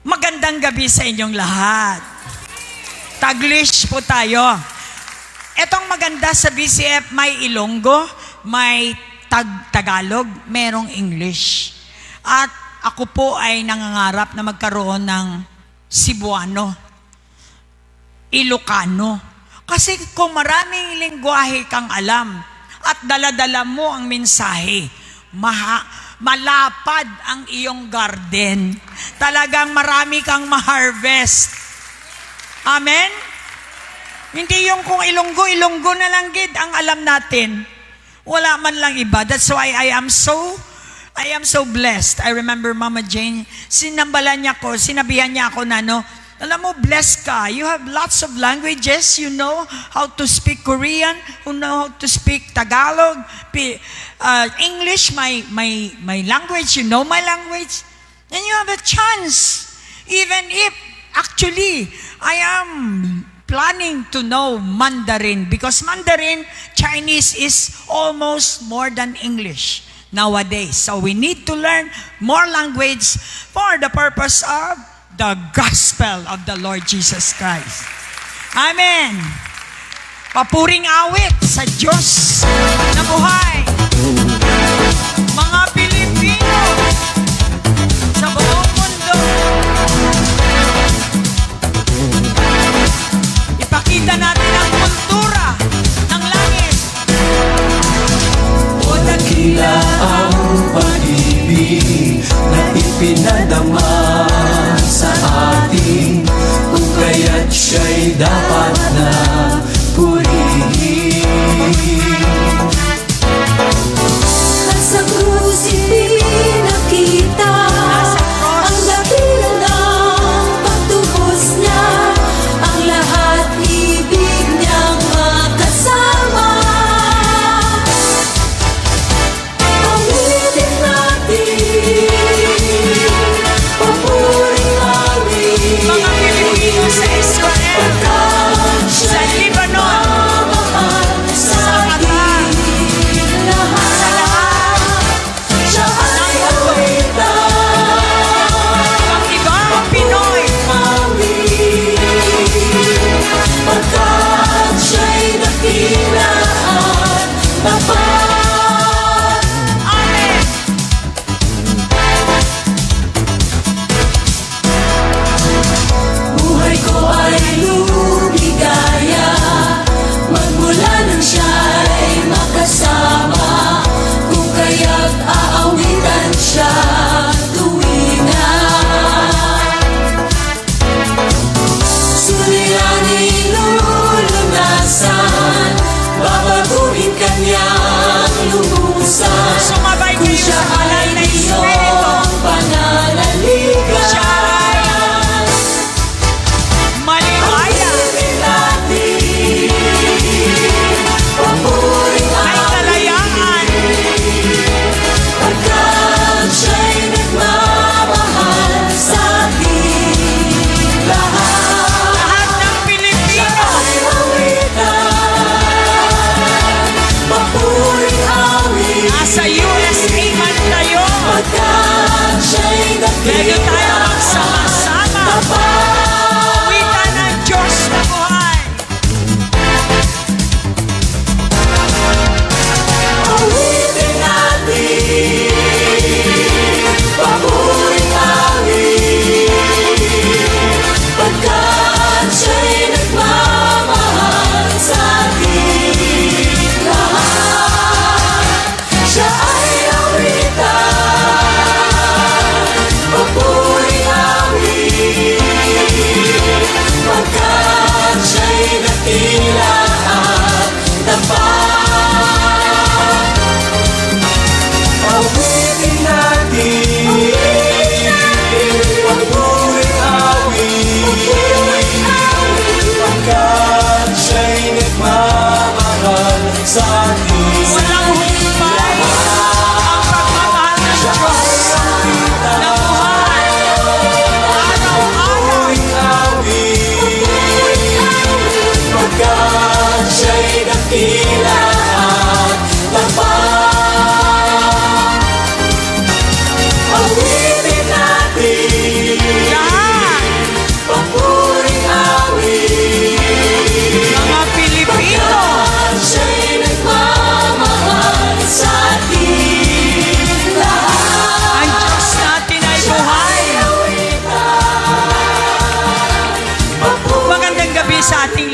Magandang gabi sa inyong lahat. Taglish po tayo. Etong maganda sa BCF, may Ilonggo, may Tagalog, merong English. At ako po ay nangangarap na magkaroon ng Cebuano, Ilocano. Kasi kung maraming lingwahe kang alam at daladala mo ang mensahe, malapad ang iyong garden. Talagang marami kang ma-harvest. Amen? Hindi yung kung Ilonggo na lang gid ang alam natin. Wala man lang iba. That's why I am so blessed. I remember Mama Jane, sinabihan niya ako na alam mo, blessed ka. You have lots of languages. You know how to speak Korean. You know how to speak Tagalog, English, my language. You know my language. And you have a chance. Even if, actually, I am planning to know Mandarin. Because Mandarin, Chinese is almost more than English nowadays. So we need to learn more language for the purpose of the gospel of the Lord Jesus Christ. Amen. Papuring awit sa Diyos na buhay. Mga Pilipino sa buong mundo. Ipakita natin ang kultura ng langit. O dakila ang pag-ibig na ipinadama sa atin, kung kaya't siya'y dapat na purihin. At sa krus ipinakita ang dakila ng pagtubos niya, ang lahat ibig niyang makasama. Awitin natin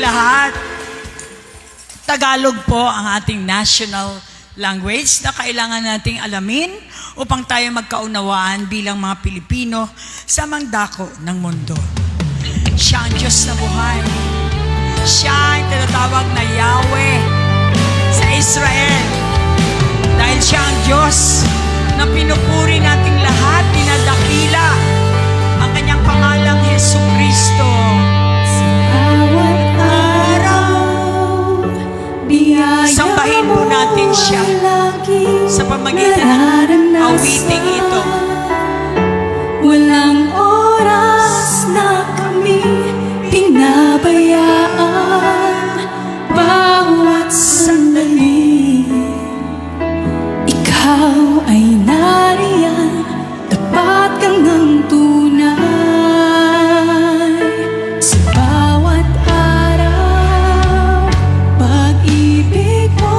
lahat. Tagalog po ang ating national language na kailangan nating alamin upang tayo magkaunawaan bilang mga Pilipino sa mangdako ng mundo. Siya ang Diyos na buhay. Siya ang tinatawag na Yahweh sa Israel. Dahil siya ang Diyos na pinupuri nating lahat, dinadakila ang kanyang pangalang Jesucristo. Bawat araw, biyaya Sambahin po natin siya lagi sa pamagitan ng nararanasan. awiting ito. Walang oras na kami pinabayaan. Bawat sandali, ikaw ay nariyan, tapat kang ng tunay. Sa bawat araw, pag-ibig mo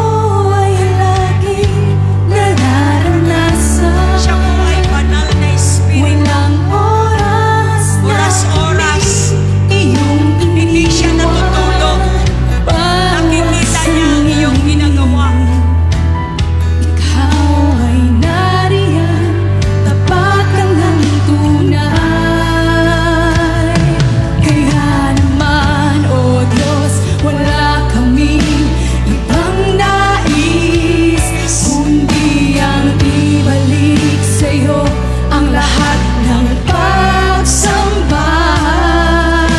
ay laging nararanasan. Siya po ay banal na Espiritu. Walang oras na Oras-oras. iyong Hindi siya natutulog. Nakikita niya ang iyong ginagawa. Ikaw ay nariyan, tapat kang ng tunay. Kaya naman, O Diyos, wala kaming ibang nais, kundi ang ibalik sa'yo ang lahat ng pagsamba.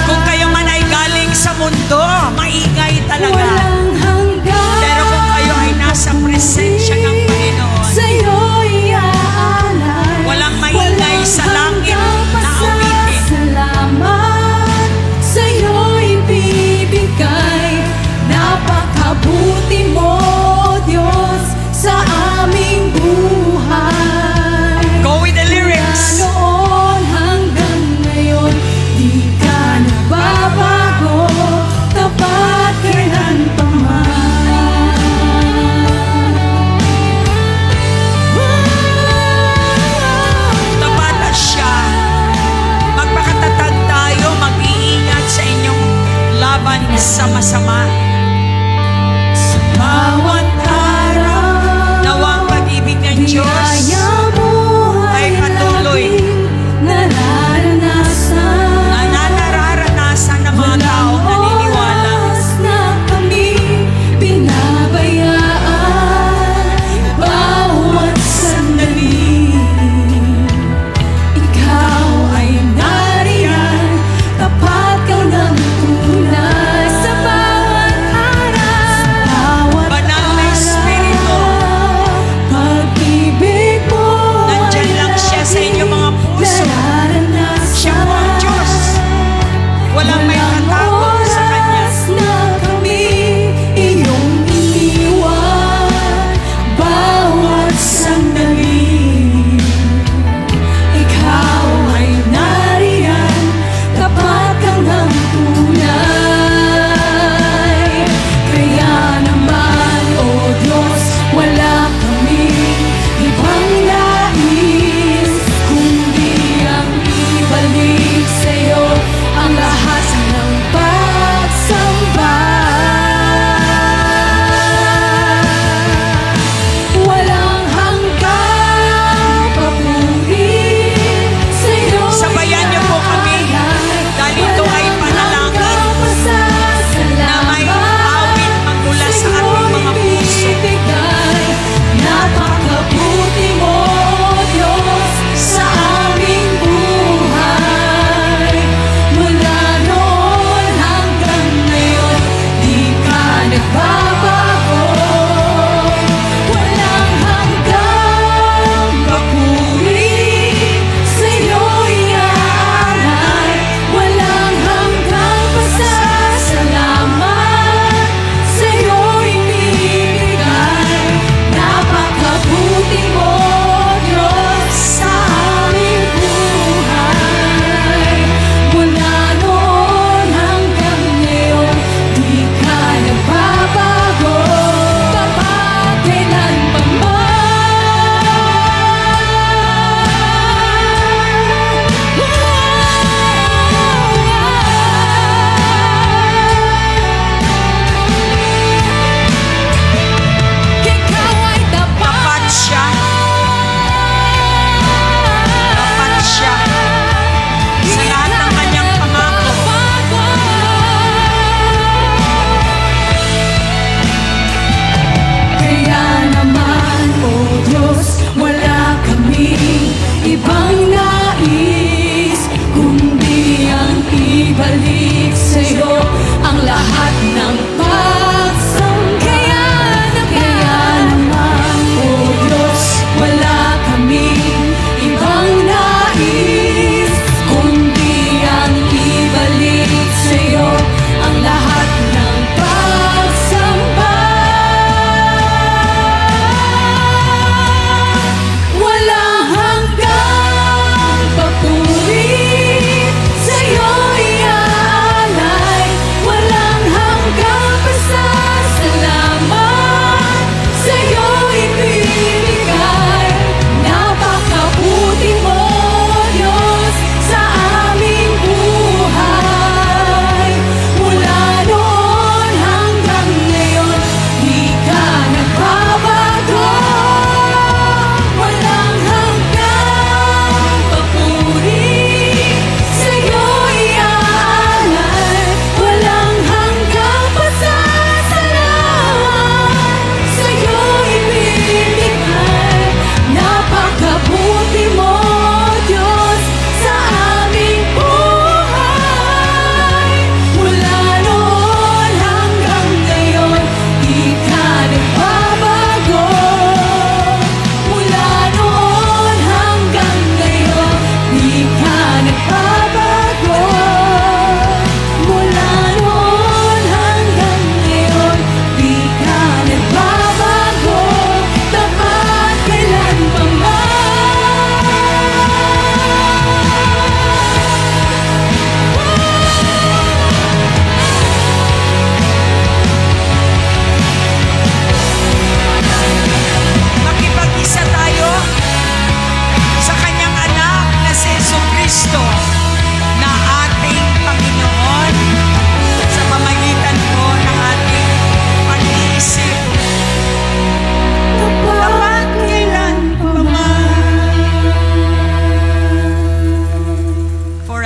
Kung kayo man ay galing sa mundo, maingay talaga. Walang hanggan, Pero kung kayo ay nasa presensya ng Panginoon, sa'yo'y aalay. walang maingay sa langit na awitin. Salamat sa'yo'y bibigay. Napakabuti mo, Diyos, sa aming buhay. Go with the lyrics. Noon hanggang ngayon, di ka nagbabago, tapat kailanpaman. Tapat na siya. Magpakatatag tayo, mag-iingat sa inyong laban sa masama. Sa bawat araw, Nawang pag-ibig ng Diyos biyaya mo ay patuloy laging nararanasan. na nararanasan ng mga taong naniniwala. Oras na kami pinabayaan. Bawat sandali, ikaw ay nariyan, tapat kang ng tunay. Sa bawat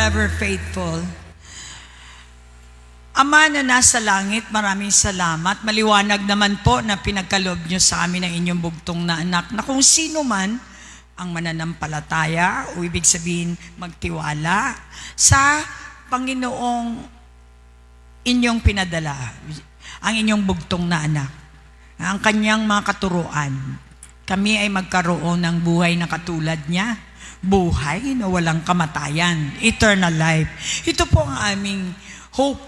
ever faithful. Ama na nasa langit, maraming salamat. Maliwanag naman po na pinagkaloob nyo sa amin ang inyong bugtong na anak na kung sino man ang mananampalataya o ibig sabihin magtiwala sa Panginoong inyong pinadala, ang inyong bugtong na anak, ang kanyang mga katuruan. Kami ay magkaroon ng buhay na katulad niya, buhay na walang kamatayan, eternal life. Ito po ang aming hope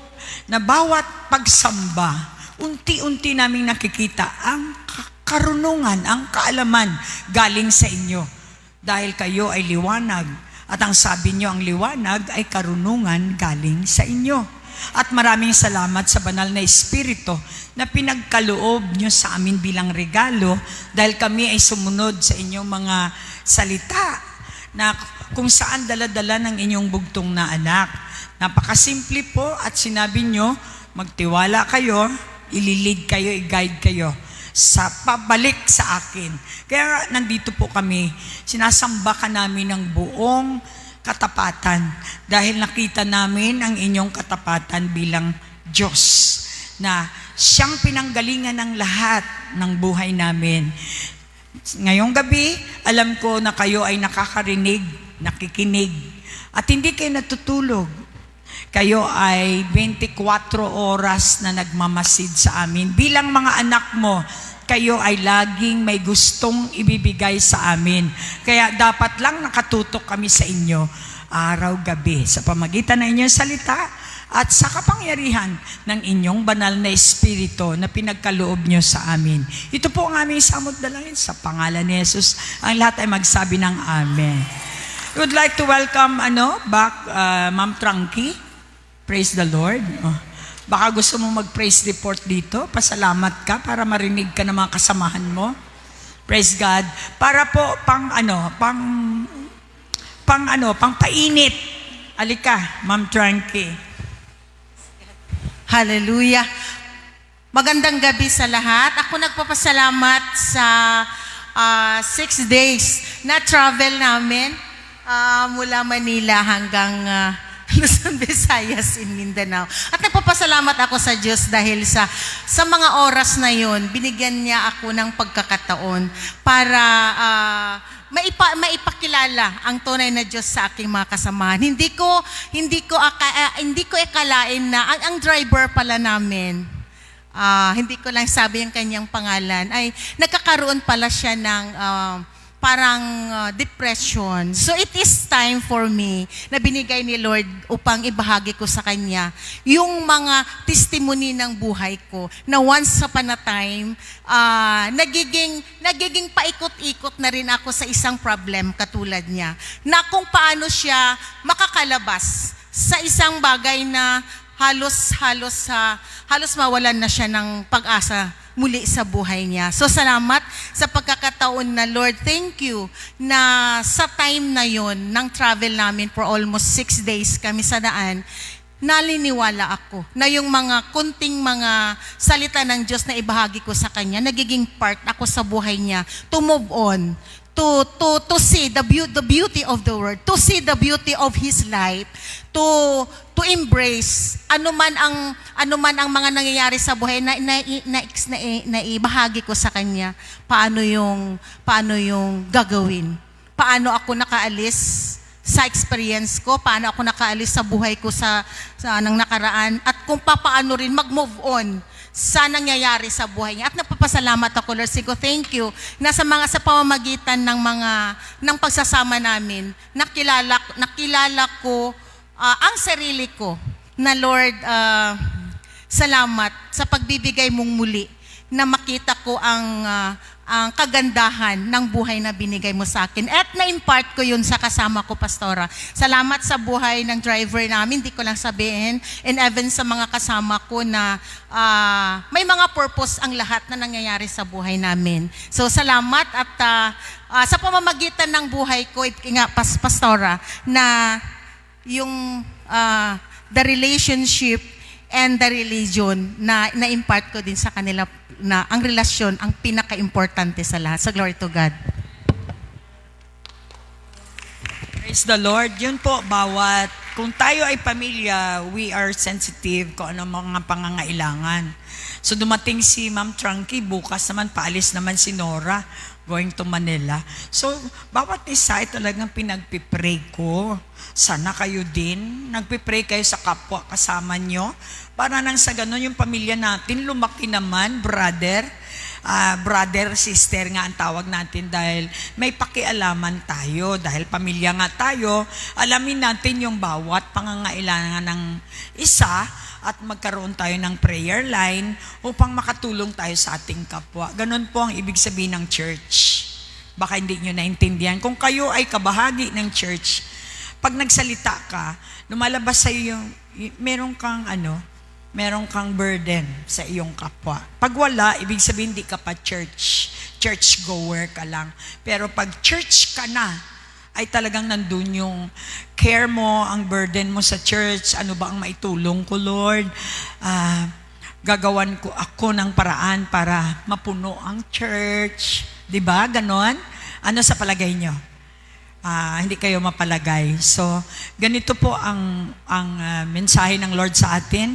na bawat pagsamba, unti-unti naming nakikita ang karunungan, ang kaalaman galing sa inyo. Dahil kayo ay liwanag. At ang sabi nyo, ang liwanag ay karunungan galing sa inyo. At maraming salamat sa banal na Espiritu na pinagkaloob nyo sa amin bilang regalo dahil kami ay sumunod sa inyong mga salita na kung saan dala-dala ng inyong bugtong na anak. Napakasimple po at sinabi nyo, magtiwala kayo, ililid kayo, i-guide kayo sa pabalik sa akin. Kaya nandito po kami, sinasamba ka namin ng buong katapatan dahil nakita namin ang inyong katapatan bilang Diyos na siyang pinanggalingan ng lahat ng buhay namin. Ngayong gabi, alam ko na kayo ay nakakarinig, nakikinig, at hindi kayo natutulog. Kayo ay 24 oras na nagmamasid sa amin. Bilang mga anak mo, kayo ay laging may gustong ibibigay sa amin. Kaya dapat lang nakatutok kami sa inyo araw-gabi sa pamagitan ng inyong salita at sa kapangyarihan ng inyong banal na Espiritu na pinagkaloob nyo sa amin. Ito po ang aming samot dalangin sa pangalan ni Jesus. Ang lahat ay magsabi ng Amen. I would like to welcome back Ma'am Trangki. Praise the Lord. Baka gusto mo mag-praise report dito. Pasalamat ka para marinig ka ng mga kasamahan mo. Praise God. Para po pang painit. Alika, Ma'am Trangki. Hallelujah. Magandang gabi sa lahat. Ako nagpapasalamat sa 6 days na travel namin mula Manila hanggang Luzon, Visayas, in Mindanao. At nagpapasalamat ako sa Diyos dahil sa mga oras na yon, binigyan niya ako ng pagkakataon para maipakilala ang tunay na Diyos sa aking mga kasamahan. Hindi ko akalain na ang driver pala namin, hindi ko lang sabi ang kanyang pangalan, ay nagkakaroon pala siya ng parang depression. So it is time for me na binigay ni Lord upang ibahagi ko sa Kanya yung mga testimony ng buhay ko na once upon a time, nagiging paikot-ikot na rin ako sa isang problem katulad niya. Na kung paano siya makakalabas sa isang bagay na halos mawalan na siya ng pag-asa muli sa buhay niya. So salamat sa pagkakataon na Lord, thank you na sa time na yon ng travel namin for almost 6 days kami sa daan, naliniwala ako na yung mga kunting mga salita ng Diyos na ibahagi ko sa Kanya, nagiging part ako sa buhay niya to move on, to see the beauty of the Word, to see the beauty of His life, to embrace anuman ang mga nangyayari sa buhay na ibahagi ko sa Kanya, paano yung gagawin, paano ako nakaalis sa experience ko, paano ako nakaalis sa buhay ko sa nang nakaraan, at kung paano rin mag-move on sa nangyayari sa buhay niya. At napapasalamat ako, Lord, Sigo, thank you na sa pamamagitan ng pagsasama namin, nakilala ko ang sarili ko na Lord, salamat sa pagbibigay mong muli na makita ko ang kagandahan ng buhay na binigay mo sa akin. At na-impart ko yun sa kasama ko, Pastora. Salamat sa buhay ng driver namin, di ko lang sabihin, and even sa mga kasama ko na may mga purpose ang lahat na nangyayari sa buhay namin. So salamat at sa pamamagitan ng buhay ko, Pastora, na yung the relationship and the religion na impart ko din sa kanila, na ang relasyon ang pinaka-importante sa lahat. So glory to God. Praise the Lord. Yun po, bawat kung tayo ay pamilya, we are sensitive kung ano mga pangangailangan. So dumating si Ma'am Trunky, bukas naman paalis naman si Nora going to Manila. So bawat isa ay talagang pinagpipray ko. Sana kayo din, nagpipray kayo sa kapwa kasama nyo para nang sa ganun yung pamilya natin lumaki naman, brother, sister nga ang tawag natin dahil may pakialaman tayo, dahil pamilya nga tayo, alamin natin yung bawat pangangailangan ng isa at magkaroon tayo ng prayer line upang makatulong tayo sa ating kapwa. Ganun po ang ibig sabihin ng church. Baka hindi nyo naintindihan. Kung kayo ay kabahagi ng church, pag nagsalita ka, lumalabas sa iyo meron kang burden sa iyong kapwa. Pag wala, ibig sabihin di ka pa church goer ka lang. Pero pag church ka na, ay talagang nandun yung care mo, ang burden mo sa church. Ano ba ang maitulong ko, Lord? Gagawan ko ako ng paraan para mapuno ang church. Diba? Ganon? Ano sa palagay nyo? Hindi kayo mapalagay. So, ganito po ang mensahe ng Lord sa atin.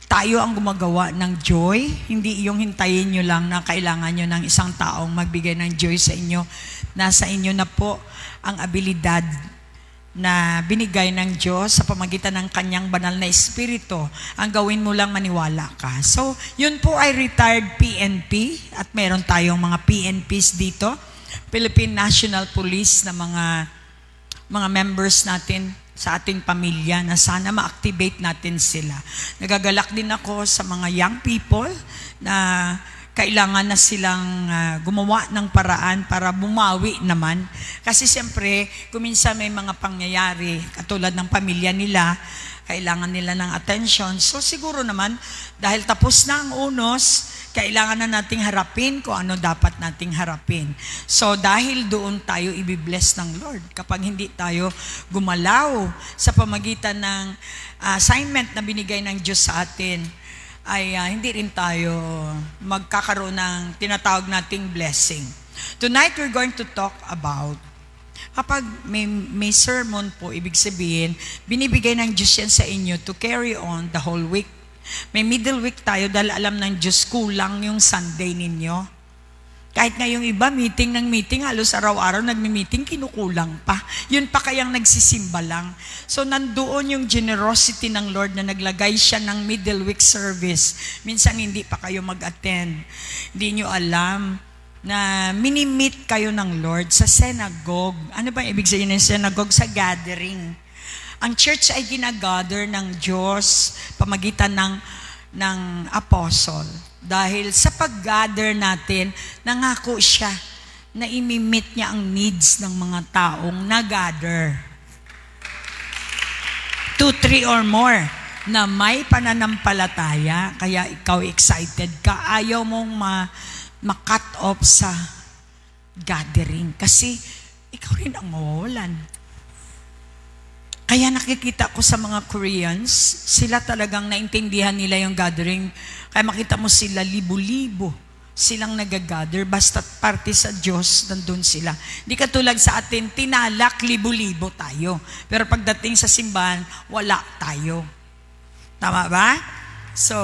Tayo ang gumagawa ng joy. Hindi yung hintayin nyo lang na kailangan nyo ng isang taong magbigay ng joy sa inyo. Nasa inyo na po ang abilidad na binigay ng Diyos sa pamagitan ng kanyang banal na espiritu. Ang gawin mo lang maniwala ka. So, yun po ay retired PNP at meron tayong mga PNPs dito. Philippine National Police na mga members natin sa ating pamilya na sana ma-activate natin sila. Nagagalak din ako sa mga young people na kailangan na silang gumawa ng paraan para bumawi naman. Kasi siyempre, kung minsan may mga pangyayari, katulad ng pamilya nila, kailangan nila ng attention. So siguro naman, dahil tapos na ang unos, kailangan na nating harapin kung ano dapat nating harapin. So dahil doon tayo ibibless ng Lord. Kapag hindi tayo gumalaw sa pamagitan ng assignment na binigay ng Diyos sa atin, ay hindi rin tayo magkakaroon ng tinatawag nating blessing. Tonight, we're going to talk about, kapag may sermon po, ibig sabihin, binibigay ng Diyos yan sa inyo to carry on the whole week. May middle week tayo dahil alam ng Diyos kulang yung Sunday ninyo. Kahit nga yung iba, meeting ng meeting, halos araw-araw nagmi-meeting, kinukulang pa. Yun pa kayang nagsisimba lang. So nandoon yung generosity ng Lord na naglagay siya ng middle week service. Minsan hindi pa kayo mag-attend. Hindi nyo alam na mini-meet kayo ng Lord sa synagogue. Ano ba ibig sabihin ng synagogue? Sa gathering. Ang church ay ginagather ng Diyos pamagitan ng apostle. Dahil sa pag-gather natin, nangako siya na imi-meet niya ang needs ng mga taong nag-gather. 2, 3 or more na may pananampalataya, kaya ikaw excited ka, ayaw mong ma-cut off sa gathering. Kasi ikaw rin ang mawawalan. Kaya nakikita ko sa mga Koreans, sila talagang naintindihan nila yung gathering. Kaya makita mo sila libo-libo silang nag-gather, basta parte sa Diyos, nandun sila. Hindi katulad sa atin, tinalak, libo-libo tayo. Pero pagdating sa simbahan, wala tayo. Tama ba? So,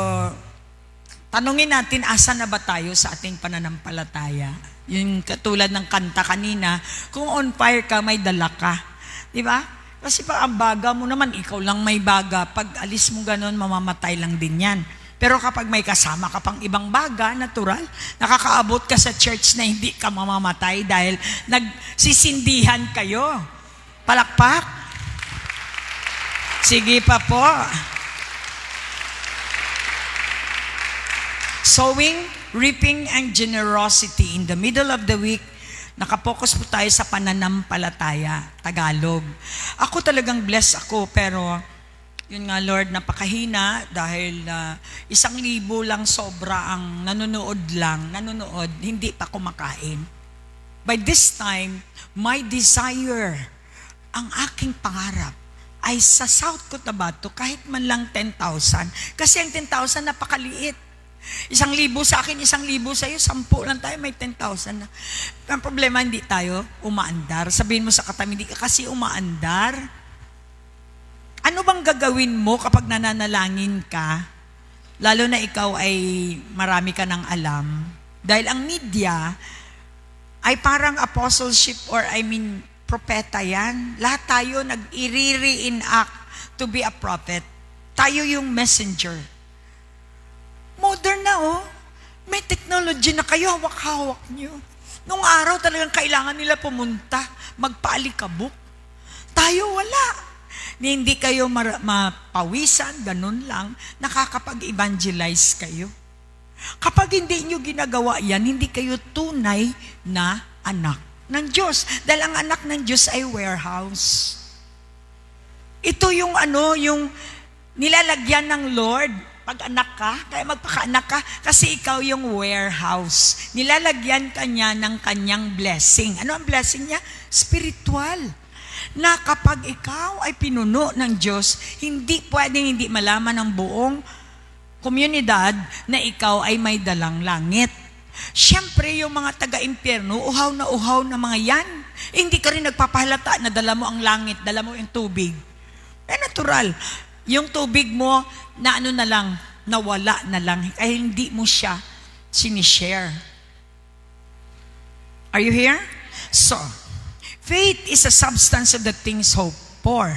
tanungin natin, asa na ba tayo sa ating pananampalataya? Yung katulad ng kanta kanina, kung on fire ka, may dala ka. Di ba? Kasi pag ang baga mo naman, ikaw lang may baga. Pag alis mo ganun, mamamatay lang din yan. Pero kapag may kasama ka pang ibang baga, natural, nakakaabot ka sa church na hindi ka mamamatay dahil nagsisindihan kayo. Palakpak. Sige pa po. Sowing, reaping, and generosity. In the middle of the week, nakapokus po tayo sa pananampalataya, Tagalog. Ako talagang blessed ako, pero yun nga Lord, napakahina dahil 1,000 lang sobra ang nanonood, hindi pa kumakain. By this time, my desire, ang aking pangarap, ay sa South Cotabato, kahit man lang 10,000. Kasi ang 10,000 napakaliit. 1,000 sa akin, 1,000 sa iyo, 10 lang tayo, may 10,000 na. Ang problema, hindi tayo umaandar. Sabihin mo sa katabi, hindi ka kasi umaandar. Ano ano bang gagawin mo kapag nananalangin ka? Lalo na ikaw ay marami ka ng alam. Dahil ang media ay parang apostleship or propeta yan. Lahat tayo nag-i-reenact to be a prophet. Tayo yung messenger. Modern na May technology na kayo, hawak-hawak nyo. Nung araw talagang kailangan nila pumunta, magpaalikabok. Tayo wala. Hindi kayo mapawisan, ganun lang, nakakapag-evangelize kayo. Kapag hindi nyo ginagawa yan, hindi kayo tunay na anak ng Diyos. Dahil ang anak ng Diyos ay warehouse. Ito yung yung nilalagyan ng Lord. Pag anak ka, kaya magpaka-anak ka, kasi ikaw yung warehouse. Nilalagyan ka niya ng kanyang blessing. Ano ang blessing niya? Spiritual. Na kapag ikaw ay pinuno ng Diyos, hindi pwedeng hindi malaman ng buong komunidad na ikaw ay may dalang langit. Siyempre, yung mga taga-impyerno, uhaw na mga yan. Hindi ka rin nagpapahalata na dala mo ang langit, dala mo yung tubig. Natural. Yung tubig mo, na nawala na lang. Kaya hindi mo siya sinishare. Are you here? So, faith is a substance of the things hoped for.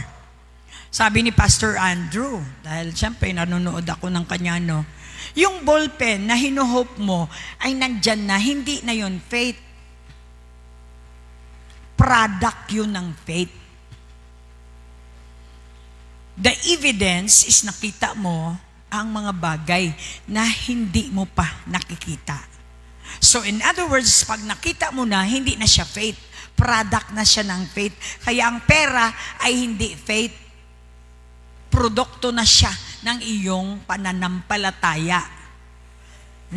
Sabi ni Pastor Andrew, dahil siyempre nanonood ako ng kanya, yung ballpen na hinuhope mo ay nandyan na, hindi na yun faith. Product yun ng faith. The evidence is nakita mo ang mga bagay na hindi mo pa nakikita. So in other words, pag nakita mo na, hindi na siya faith. Product na siya ng faith. Kaya ang pera ay hindi faith. Produkto na siya ng iyong pananampalataya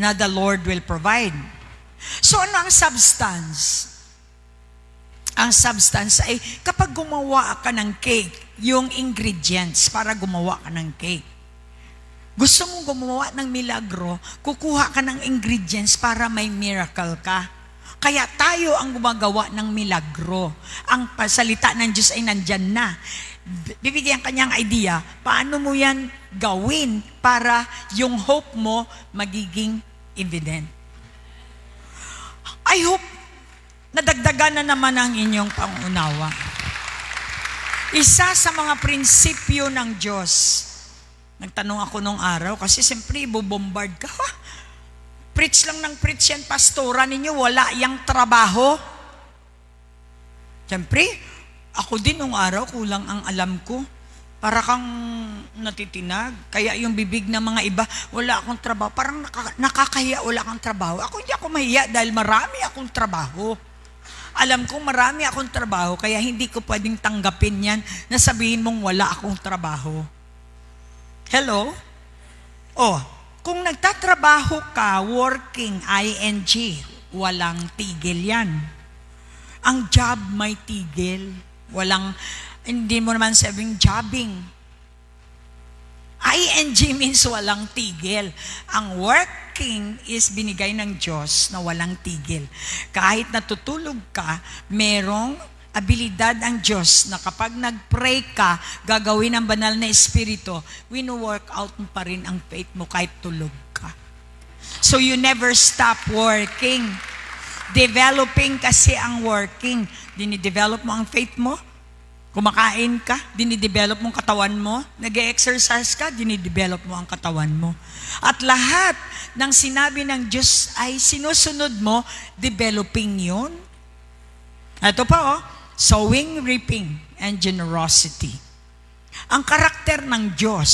na the Lord will provide. So ano ang substance? Ang substance ay kapag gumawa ka ng cake, yung ingredients para gumawa ka ng cake. Gusto mong gumawa ng milagro, kukuha ka ng ingredients para may miracle ka. Kaya tayo ang gumagawa ng milagro. Ang salita ng Diyos ay nandyan na. Bibigyan kanyang idea, paano mo yan gawin para yung hope mo magiging evident. I hope nadagdagan na naman ang inyong pangunawa. Isa sa mga prinsipyo ng Diyos, nagtanong ako nung araw, kasi siyempre ibobombard ka. Preach lang ng preach yan, pastora ninyo, wala yang trabaho. Siyempre, ako din nung araw, kulang ang alam ko. Para kang natitinag. Kaya yung bibig ng mga iba, wala akong trabaho. Parang nakakahiya, wala akong trabaho. Ako hindi ako mahiya dahil marami akong trabaho. Alam kong marami akong trabaho, kaya hindi ko pwedeng tanggapin yan na sabihin mong wala akong trabaho. Hello? Kung nagtatrabaho ka, working, ing, walang tigil yan. Ang job may tigil. Hindi mo naman sabing jobbing. ing means walang tigil. Ang working is binigay ng Diyos na walang tigil. Kahit natutulog ka, merong abilidad ang Diyos na kapag nag-pray ka, gagawin ng banal na Espiritu, wino-work out mo pa rin ang faith mo kahit tulog ka. So you never stop working. Developing kasi ang working. Dinidevelop mo ang faith mo. Kumakain ka, dinidevelop mo ang katawan mo. Nag-exercise ka, dinidevelop mo ang katawan mo. At lahat ng sinabi ng Diyos ay sinusunod mo, developing yun. Ito pa sowing, reaping, and generosity. Ang karakter ng Diyos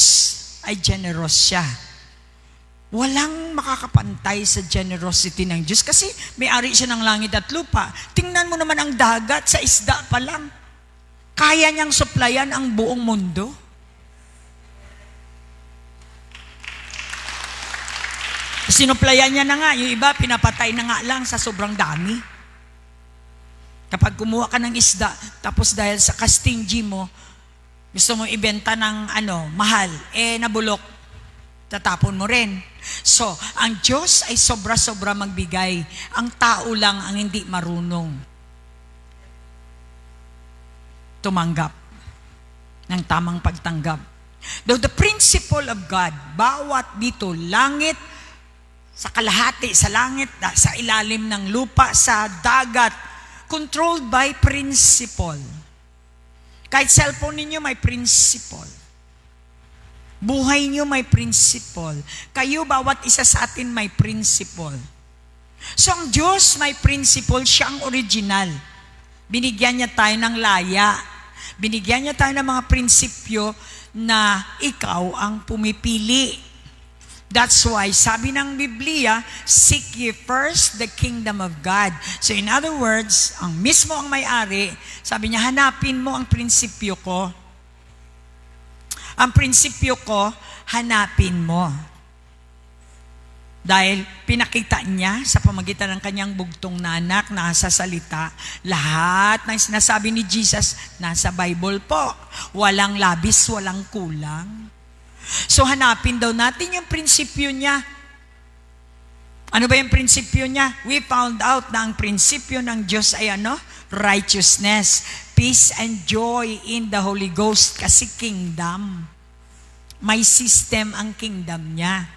ay generous siya. Walang makakapantay sa generosity ng Diyos kasi may-ari siya ng langit at lupa. Tingnan mo naman ang dagat, sa isda pa lang. Kaya niyang supplyan ang buong mundo. Sinuplayan niya na nga, yung iba pinapatay na nga lang sa sobrang dami. Kapag kumuha ka ng isda, tapos dahil sa kastingy mo, gusto mo ibenta ng mahal, nabulok, tatapon mo rin. So, ang Diyos ay sobra-sobra magbigay. Ang tao lang ang hindi marunong tumanggap. ng tamang pagtanggap. Though the principle of God, bawat dito, langit, sa kalahati, sa langit, sa ilalim ng lupa, sa dagat, controlled by principle. Kahit cellphone ninyo, may principle. Buhay nyo may principle. Kayo, bawat isa sa atin may principle. So, ang Diyos may principle, siya ang original. Binigyan niya tayo ng laya. Binigyan niya tayo ng mga prinsipyo na ikaw ang pumipili. That's why, sabi ng Biblia, seek ye first the kingdom of God. So in other words, ang mismo ang may-ari, sabi niya, hanapin mo ang prinsipyo ko. Ang prinsipyo ko, hanapin mo. Dahil pinakita niya sa pamagitan ng kanyang bugtong na anak, nasa salita, lahat ng sinasabi ni Jesus, nasa Bible po. Walang labis, walang kulang. So hanapin daw natin yung prinsipyo niya. Ano ba yung prinsipyo niya? We found out na ang prinsipyo ng Diyos ay ano? Righteousness, peace and joy in the Holy Ghost. Kasi kingdom. May system ang kingdom niya.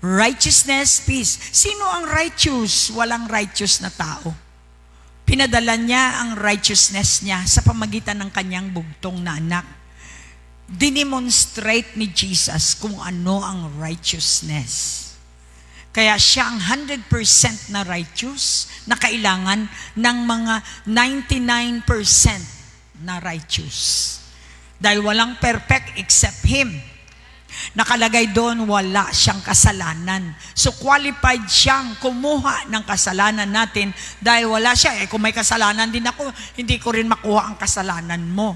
Righteousness, peace. Sino ang righteous? Walang righteous na tao. Pinadala niya ang righteousness niya sa pamagitan ng kanyang bugtong na anak. Dinemonstrate ni Jesus kung ano ang righteousness. Kaya siya ang 100% na righteous na kailangan ng mga 99% na righteous. Dahil walang perfect except Him. Nakalagay doon, wala siyang kasalanan. So qualified siyang kumuha ng kasalanan natin dahil wala siya. Kung may kasalanan din ako, hindi ko rin makuha ang kasalanan mo.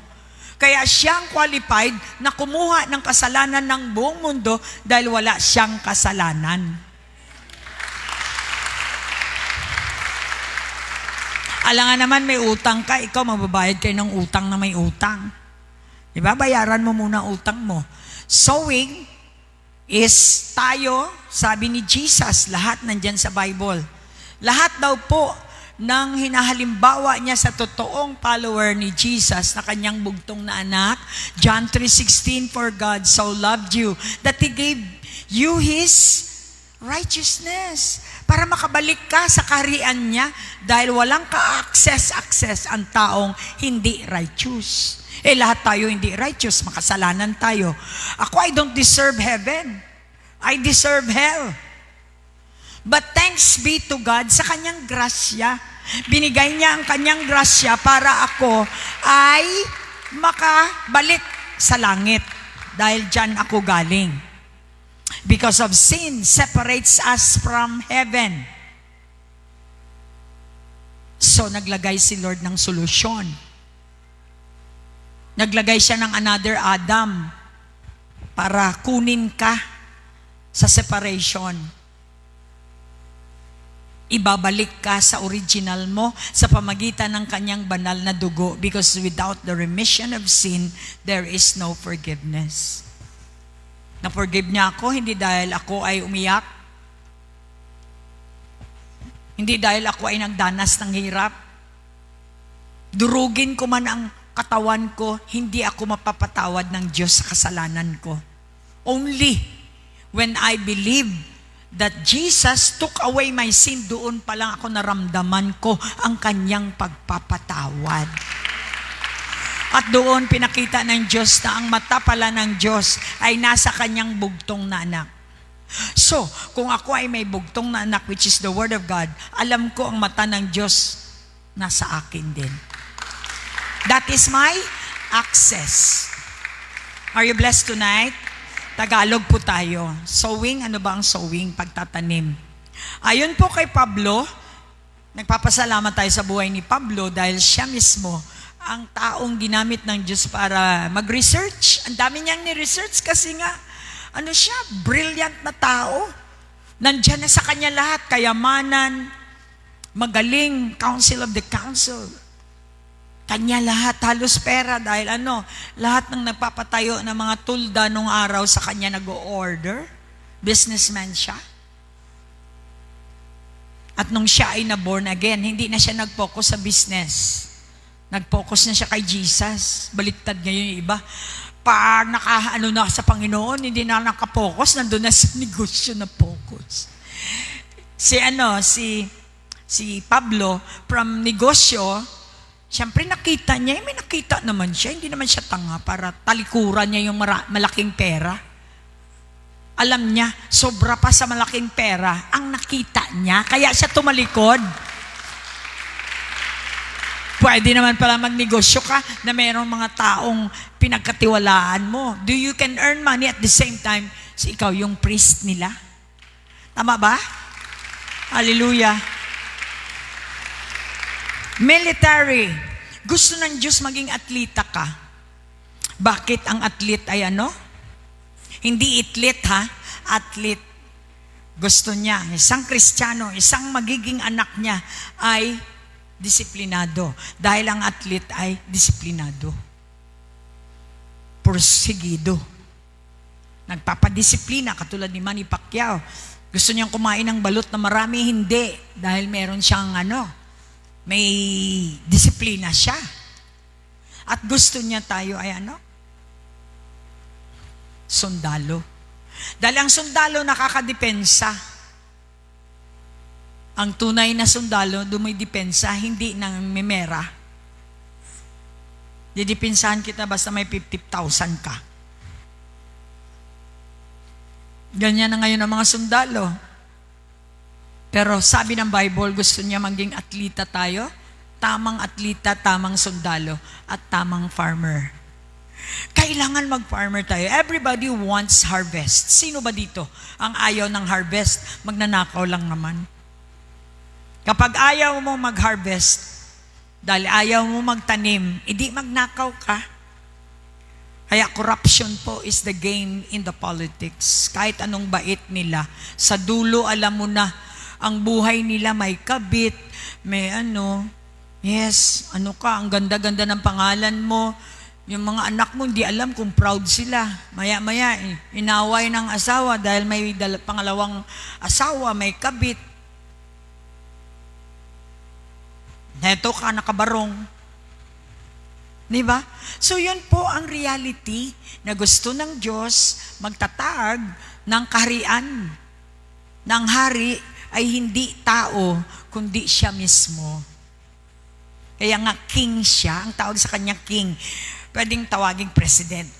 Kaya siyang qualified na kumuha ng kasalanan ng buong mundo dahil wala siyang kasalanan. Alangan naman may utang ka, ikaw magbabayad kayo ng utang na may utang. Diba? Bayaran mo muna utang mo. Sowing is tayo, sabi ni Jesus, lahat nandyan sa Bible. Lahat daw po ng hinahalimbawa niya sa totoong follower ni Jesus na kanyang bugtong na anak. John 3:16, for God so loved you that He gave you His righteousness. Para makabalik ka sa kaharian niya dahil walang ka-access ang taong hindi righteous. Lahat tayo hindi righteous, makasalanan tayo. Ako, I don't deserve heaven. I deserve hell. But thanks be to God sa kanyang grasya. Binigay niya ang kanyang grasya para ako ay makabalik sa langit. Dahil dyan ako galing. Because of sin separates us from heaven. So naglagay si Lord ng solusyon. Naglagay siya ng another Adam para kunin ka sa separation. Ibabalik ka sa original mo sa pamagitan ng kanyang banal na dugo, because without the remission of sin, there is no forgiveness. Na-forgive niya ako, hindi dahil ako ay umiyak, hindi dahil ako ay nagdanas ng hirap. Durugin ko man ang katawan ko, hindi ako mapapatawad ng Diyos sa kasalanan ko. Only when I believe that Jesus took away my sin, doon pa lang ako naramdaman ko ang kanyang pagpapatawad. At doon pinakita ng Diyos na ang mata pala ng Diyos ay nasa kanyang bugtong na anak. So, kung ako ay may bugtong na anak, which is the Word of God, alam ko ang mata ng Diyos nasa akin din. That is my access. Are you blessed tonight? Tagalog po tayo. Sowing, ano ba ang sowing? Pagtatanim. Ayon po kay Pablo, nagpapasalamat tayo sa buhay ni Pablo dahil siya mismo ang taong ginamit ng Diyos para mag-research. Ang dami niyang ni-research kasi nga, ano siya, brilliant na tao. Nandyan na sa kanya lahat, kayamanan, magaling, council of the council. Kanya lahat, halos pera dahil lahat ng nagpapatayo ng mga tulda nung araw sa kanya nag-o-order. Businessman siya. At nung siya ay na-born again, hindi na siya nag-focus sa business. Nag-focus na siya kay Jesus. Baliktad ngayon yung iba. Pag nakaano na sa Panginoon, hindi na nakapokus, nandun na sa negosyo na focus. Si Pablo, from negosyo, siyempre nakita niya, may nakita naman siya, hindi naman siya tanga para talikuran niya yung malaking pera. Alam niya, sobra pa sa malaking pera ang nakita niya, kaya siya tumalikod. Pwede naman pala magnegosyo ka na mayroong mga taong pinagkatiwalaan mo. You can earn money at the same time, ikaw yung priest nila. Tama ba? Hallelujah. Military. Gusto ng Diyos maging atleta ka. Bakit ang athlete ay ano? Hindi athlete ha? Athlete. Gusto niya, isang Kristiyano, isang magiging anak niya ay disiplinado. Dahil ang athlete ay disiplinado. Porsigido. Nagpapadisiplina, katulad ni Manny Pacquiao. Gusto niyang kumain ng balot na marami, hindi. Dahil meron siyang may disiplina siya. At gusto niya tayo ay sundalo. Dahil ang sundalo nakakadepensa. Ang tunay na sundalo, dumidepensa, hindi nang memera. Didepensahan kita basta may 50,000 ka. Ganyan na ngayon ang mga sundalo. Pero sabi ng Bible, gusto niya maging atleta tayo. Tamang atleta, tamang sundalo, at tamang farmer. Kailangan mag-farmer tayo. Everybody wants harvest. Sino ba dito ang ayaw ng harvest? Magnanakaw lang naman. Kapag ayaw mo mag-harvest, dahil ayaw mo magtanim, hindi magnakaw ka. Kaya corruption po is the game in the politics. Kahit anong bait nila, sa dulo alam mo na, ang buhay nila may kabit, may yes, ang ganda-ganda ng pangalan mo. Yung mga anak mo, hindi alam kung proud sila. Maya-maya, inaway ng asawa dahil may pangalawang asawa, may kabit. Neto ka, nakabarong. Diba? So yun po ang reality na gusto ng Diyos magtatag ng kaharian. Ng hari ay hindi tao, kundi siya mismo. Kaya nga king siya, ang tawag sa kanya king. Pwedeng tawaging president.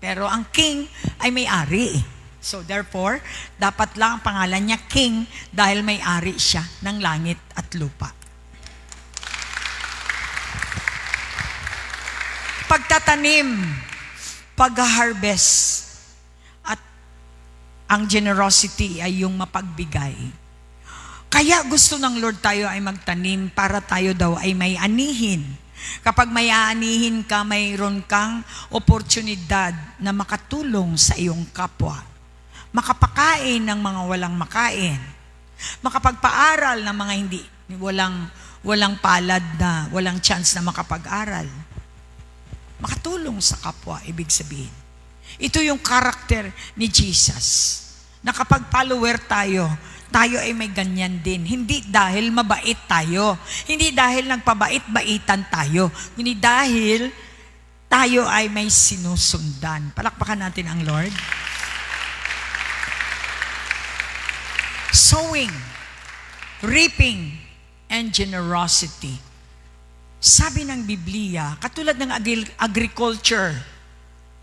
Pero ang king ay may-ari. So therefore, dapat lang ang pangalan niya king dahil may-ari siya ng langit at lupa. Pagtatanim, pag-harvest, at ang generosity ay yung mapagbigay. Kaya gusto ng Lord tayo ay magtanim para tayo daw ay may anihin. Kapag may aanihin ka, mayroon kang oportunidad na makatulong sa iyong kapwa. Makapakain ng mga walang makain. Makapagpaaral ng mga walang palad na, walang chance na makapag-aral. Makatulong sa kapwa, ibig sabihin. Ito yung karakter ni Jesus. Na kapag follower tayo ay may ganyan din. Hindi dahil mabait tayo. Hindi dahil nagpabait-baitan tayo. Hindi dahil tayo ay may sinusundan. Palakpakan natin ang Lord. Sowing, reaping, and generosity. Sabi ng Biblia, katulad ng agriculture,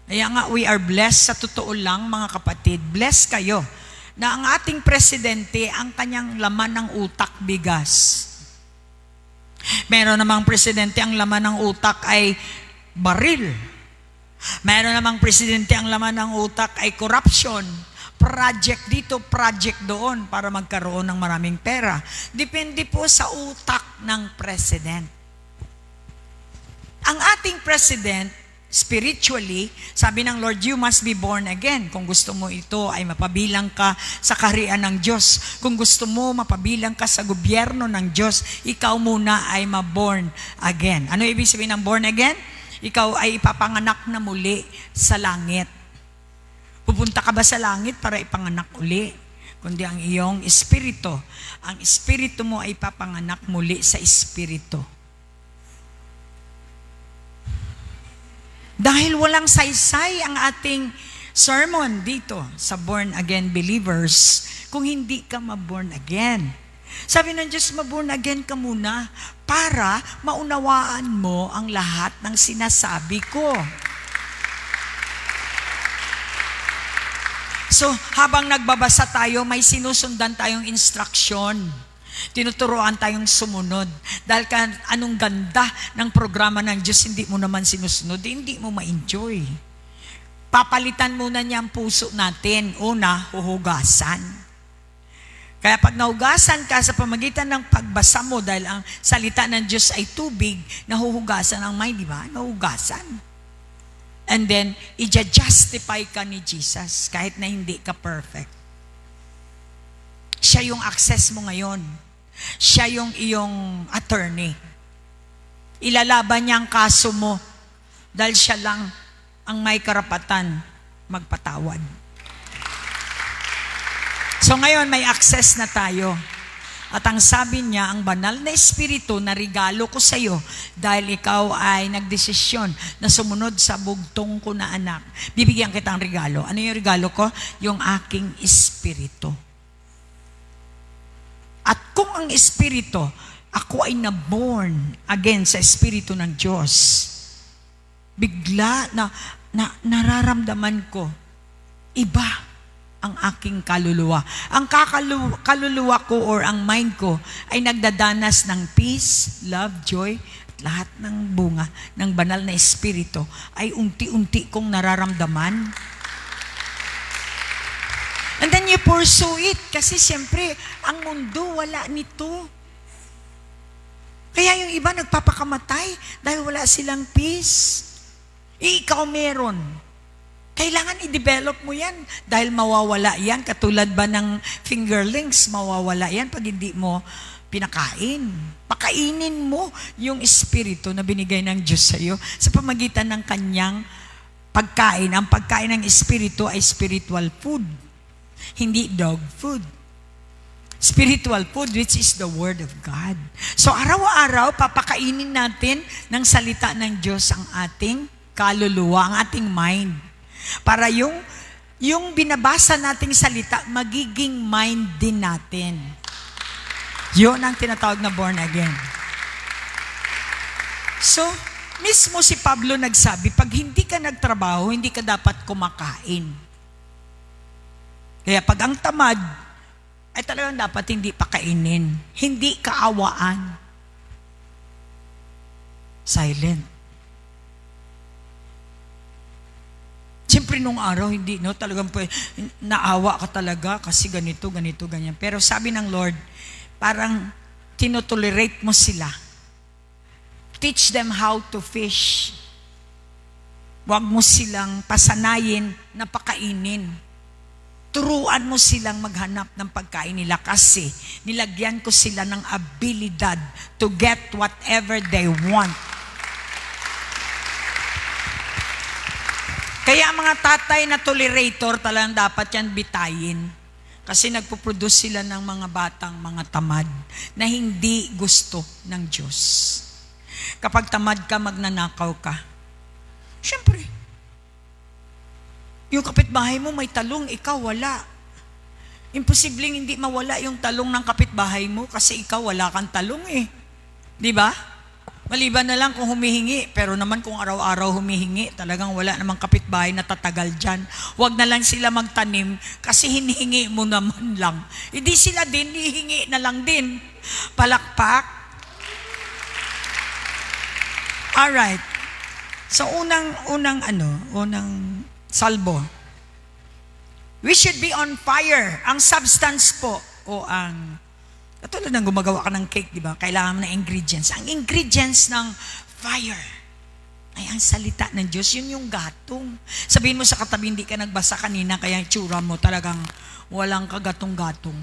kaya nga we are blessed, sa totoo lang mga kapatid, blessed kayo, na ang ating presidente, ang kanyang laman ng utak, bigas. Meron namang presidente, ang laman ng utak ay baril. Meron namang presidente, ang laman ng utak ay corruption. Project dito, project doon, para magkaroon ng maraming pera. Depende po sa utak ng president. Ang ating president, spiritually, sabi ng Lord, you must be born again. Kung gusto mo ito ay mapabilang ka sa kaharian ng Diyos. Kung gusto mo mapabilang ka sa gobyerno ng Diyos, ikaw muna ay ma-born again. Ano ibig sabihin ng born again? Ikaw ay ipapanganak na muli sa langit. Pupunta ka ba sa langit para ipanganak uli? Kundi ang iyong espiritu. Ang espiritu mo ay ipapanganak muli sa espiritu. Dahil walang saysay ang ating sermon dito sa born again believers kung hindi ka ma-born again. Sabi ng Diyos, ma-born again ka muna para maunawaan mo ang lahat ng sinasabi ko. So, habang nagbabasa tayo, may sinusundan tayong instruction. Tinuturoan tayong sumunod. Dahil anong ganda ng programa ng Diyos, hindi mo naman sinusunod, hindi mo ma-enjoy. Papalitan muna niya ang puso natin. Una, huhugasan. Kaya pag nahugasan ka sa pamagitan ng pagbasa mo, dahil ang salita ng Diyos ay tubig, nahuhugasan ang mind, di ba? Nahugasan. And then, i-justify ka ni Jesus kahit na hindi ka perfect. Siya yung access mo ngayon. Siya yung iyong attorney. Ilalaban niya ang kaso mo dahil siya lang ang may karapatan magpatawad. So ngayon, may access na tayo. At ang sabi niya, ang banal na espiritu na regalo ko sa iyo dahil ikaw ay nagdesisyon na sumunod sa bugtong ko na anak. Bibigyan kita ng regalo. Ano yung regalo ko? Yung aking espiritu. At kung ang espiritu, ako ay na-born again sa espiritu ng Diyos, bigla na nararamdaman ko, iba ang aking kaluluwa. Ang kaluluwa ko or ang mind ko ay nagdadanas ng peace, love, joy, at lahat ng bunga ng banal na espiritu ay unti-unti kong nararamdaman. And then you pursue it kasi siyempre ang mundo wala nito. Kaya yung iba nagpapakamatay dahil wala silang peace. Ikaw meron. Kailangan i-develop mo yan dahil mawawala yan. Katulad ba ng fingerlings, mawawala yan pag hindi mo pinakain. Pakainin mo yung espiritu na binigay ng Diyos sa iyo sa pamagitan ng kanyang pagkain. Ang pagkain ng espiritu ay spiritual food, hindi dog food. Spiritual food, which is the Word of God. So araw-araw, papakainin natin ng salita ng Diyos ang ating kaluluwa, ang ating mind. Para yung binabasa nating salita, magiging mind din natin. Yun ang tinatawag na born again. So, mismo si Pablo nagsabi, pag hindi ka nagtrabaho, hindi ka dapat kumakain. Kaya pag ang tamad, ay talagang dapat hindi pakainin. Hindi kaawaan. Silent. Siyempre nung araw, hindi, no? Talagang naawa ka talaga kasi ganito, ganyan. Pero sabi ng Lord, parang tinotolerate mo sila. Teach them how to fish. Huwag mo silang pasanayin na pakainin. Turuan mo silang maghanap ng pagkain nila kasi nilagyan ko sila ng abilidad to get whatever they want. Kaya ang mga tatay na tolerator talagang dapat yan bitayin. Kasi nagpo-produce sila ng mga batang mga tamad na hindi gusto ng Diyos. Kapag tamad ka, magnanakaw ka. Siyempre, yung kapitbahay mo may talong, ikaw wala. Imposibleng hindi mawala yung talong ng kapitbahay mo kasi ikaw wala kang talong eh. Di ba? Maliban na lang kung humihingi, pero naman kung araw-araw humihingi, talagang wala namang kapitbahay na tatagal dyan. Huwag na lang sila magtanim kasi hinihingi mo naman lang. Hindi sila din, hihingi na lang din. Palakpak. Alright. So unang salbo. We should be on fire. Ang substance po o ang katulad ng gumagawa ka ng cake, di ba? Kailangan mo ng ingredients. Ang ingredients ng fire ay ang salita ng Diyos. Yun yung gatong. Sabihin mo sa katabi, hindi ka nagbasa kanina, kaya yung tsura mo talagang walang kagatong-gatong.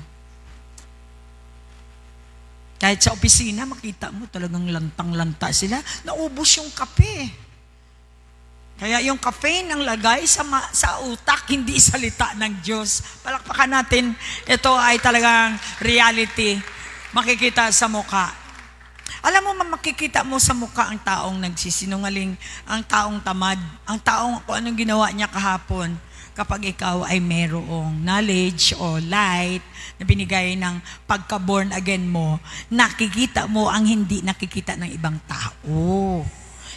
Kahit sa opisina, makita mo talagang lantang-lanta sila. Naubos yung kape. Kaya yung caffeine ang lagay sa utak, hindi salita ng Diyos. Palakpakan natin, ito ay talagang reality. Makikita sa mukha. Alam mo, makikita mo sa mukha ang taong nagsisinungaling, ang taong tamad, ang taong kung anong ginawa niya kahapon. Kapag ikaw ay merong knowledge o light na binigay ng pagka-born again mo, nakikita mo ang hindi nakikita ng ibang tao.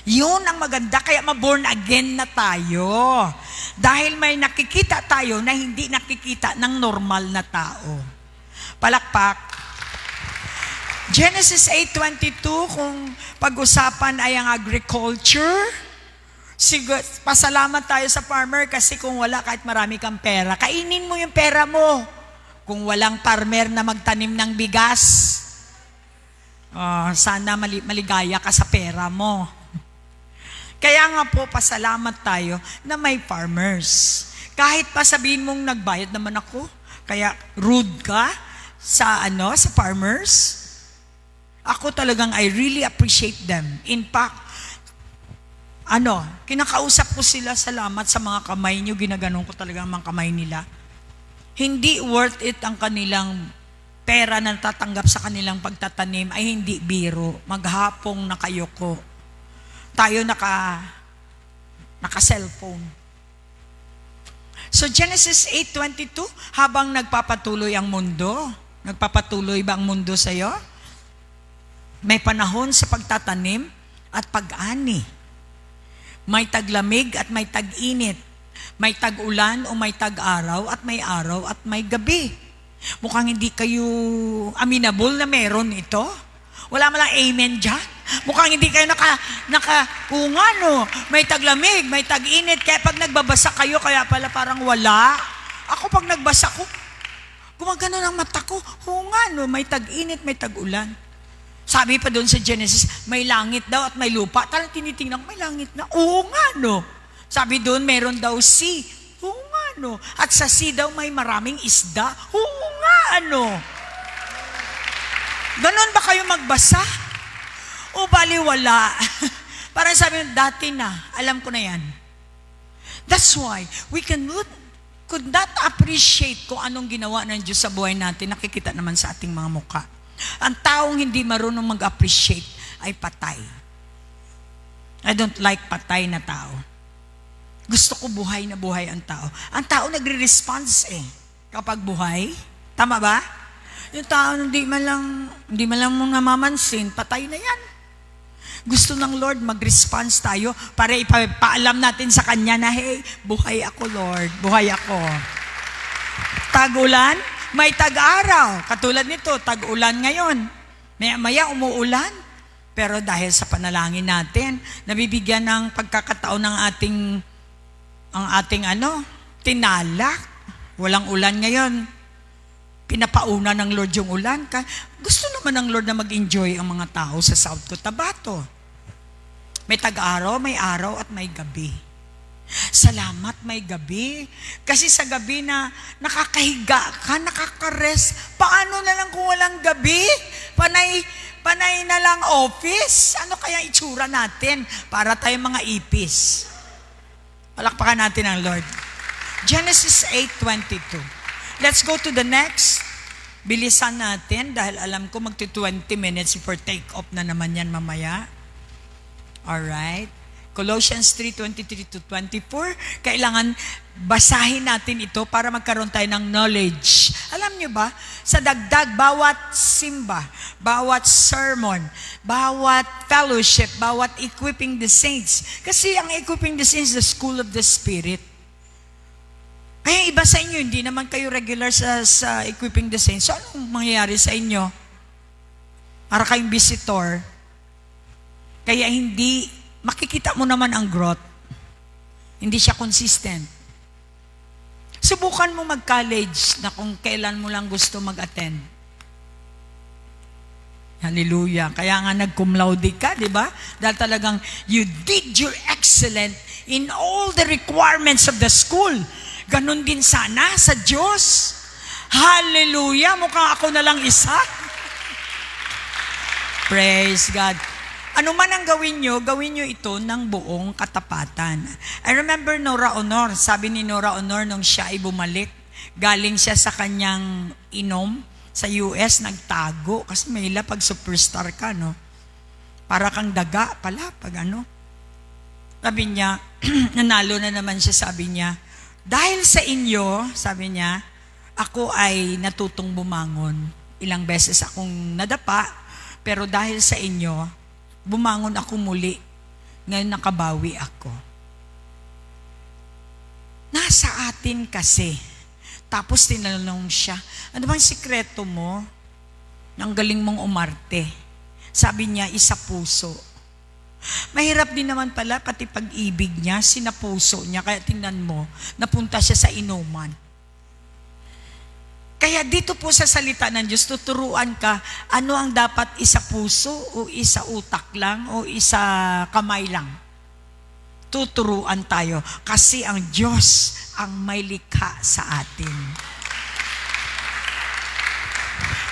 Yun ang maganda, kaya ma-born again na tayo. Dahil may nakikita tayo na hindi nakikita ng normal na tao. Palakpak. Genesis 8:22, kung pag-usapan ay ang agriculture, pasalamat tayo sa farmer kasi kung wala, kahit marami kang pera, kainin mo yung pera mo. Kung walang farmer na magtanim ng bigas, sana maligaya ka sa pera mo. Kaya nga po, pasalamat tayo na may farmers. Kahit pa sabihin mong nagbayad naman ako, kaya rude ka sa farmers. Ako talagang I really appreciate them. In fact, kinakausap ko sila, salamat sa mga kamay nyo, ginaganon ko talaga ang mga kamay nila. Hindi worth it ang kanilang pera na natatanggap sa kanilang pagtatanim ay hindi biro. Maghapong nakayoko. Tayo naka-cellphone. So Genesis 8:22, habang nagpapatuloy ang mundo, nagpapatuloy ba ang mundo sa'yo? May panahon sa pagtatanim at pag-ani. May taglamig at may tag-init. May tag-ulan o may tag-araw at may gabi. Mukhang hindi kayo amenable na meron ito. Wala man lang amen dyan. Mukhang hindi kayo may taglamig, may tag-init. Kaya pag nagbabasa kayo, kaya pala parang wala. Ako pag nagbasa ko, gumagano ng mata ko. May tag-init, may tag-ulan. Sabi pa doon sa Genesis, may langit daw at may lupa. Talagang tinitingnan ko, may langit na. Sabi doon, meron daw sea. At sa sea daw may maraming isda. Ganon ba kayo magbasa? O baliwala? Parang sabi nyo, dati na, alam ko na yan. That's why we could not appreciate kung anong ginawa ng Diyos sa buhay natin. Nakikita naman sa ating mga mukha. Ang taong hindi marunong mag-appreciate ay patay. I don't like patay na tao. Gusto ko buhay na buhay ang tao. Ang tao nagre-response kapag buhay. Tama ba? Yung tao hindi man lang mo namamansin, patay na yan. Gusto ng Lord mag-response tayo para ipaalam natin sa Kanya na, hey, buhay ako Lord, buhay ako. Tag-ulan, may tag-araw. Katulad nito, tag-ulan ngayon. Maya umuulan. Pero dahil sa panalangin natin, nabibigyan ng pagkakataon ng ating tinalak. Walang ulan ngayon. Pinapauna ng Lord yung ulan. Gusto naman ng Lord na mag-enjoy ang mga tao sa South Cotabato. May tag-araw, may araw at may gabi. Salamat may gabi. Kasi sa gabi na nakakahiga ka, nakaka-rest. Paano na lang kung walang gabi? Panay na lang office. Ano kaya itsura natin para tayong mga ipis? Palakpakan natin ang Lord. Genesis 8:22. Let's go to the next. Bilisan natin dahil alam ko magti-20 minutes for take off na naman yan mamaya. Alright. Colossians 3:23-24, kailangan basahin natin ito para magkaroon tayo ng knowledge. Alam nyo ba, sa dagdag, bawat simba, bawat sermon, bawat fellowship, bawat equipping the saints. Kasi ang equipping the saints is the school of the Spirit. Kaya iba sa inyo, hindi naman kayo regular sa equipping the saints. So anong mangyayari sa inyo? Para kayong visitor. Kaya makikita mo naman ang growth. Hindi siya consistent. Subukan mo mag-college na kung kailan mo lang gusto mag-attend. Hallelujah. Kaya nga nag-cum laude ka, di ba? Dahil talagang you did your excellent in all the requirements of the school. Ganon din sana sa Diyos. Hallelujah. Mukhang ako na lang isa. Praise God. Ano man ang gawin nyo ito ng buong katapatan. I remember Nora Honor, sabi ni Nora Honor nung siya ay bumalik, galing siya sa kanyang inom sa US, nagtago, kasi may pag superstar ka, no? Para kang daga pala pag ano. Sabi niya, nanalo na naman siya, sabi niya, dahil sa inyo, sabi niya, ako ay natutong bumangon. Ilang beses akong nadapa, pero dahil sa inyo, bumangon ako muli. Ngayon nakabawi ako. Nasa atin kasi. Tapos tinanong siya, ano bang sikreto mo? Ang galing mong umarte. Sabi niya, isa puso. Mahirap din naman pala, pati pag-ibig niya, sinapuso niya. Kaya tingnan mo, napunta siya sa inuman. Kaya dito po sa salita ng Diyos, tuturuan ka, ano ang dapat isa puso o isa utak lang o isa kamay lang. Tuturuan tayo kasi ang Diyos ang may likha sa atin.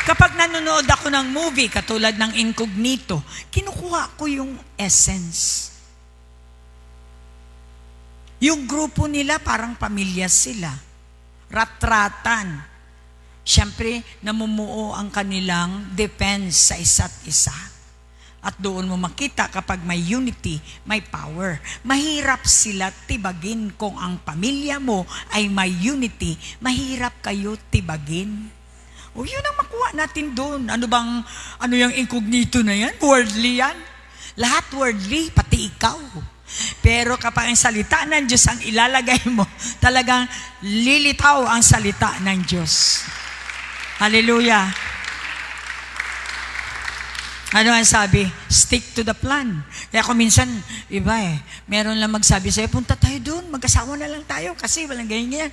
Kapag nanonood ako ng movie, katulad ng Incognito, kinukuha ko yung essence. Yung grupo nila parang pamilya sila. Ratratan. Siyempre, namumuo ang kanilang defense sa isa't isa. At doon mo makita kapag may unity, may power. Mahirap sila tibagin kung ang pamilya mo ay may unity. Mahirap kayo tibagin. O yun ang makuha natin doon. Ano yung Incognito na yan? Worldly yan. Lahat worldly, pati ikaw. Pero kapag ang salita ng Diyos ang ilalagay mo, talagang lilitaw ang salita ng Diyos. Hallelujah. Ano ang sabi? Stick to the plan. Kaya kung minsan, iba meron lang magsabi sa'yo, punta tayo doon, mag-asawa na lang tayo kasi walang ganyan.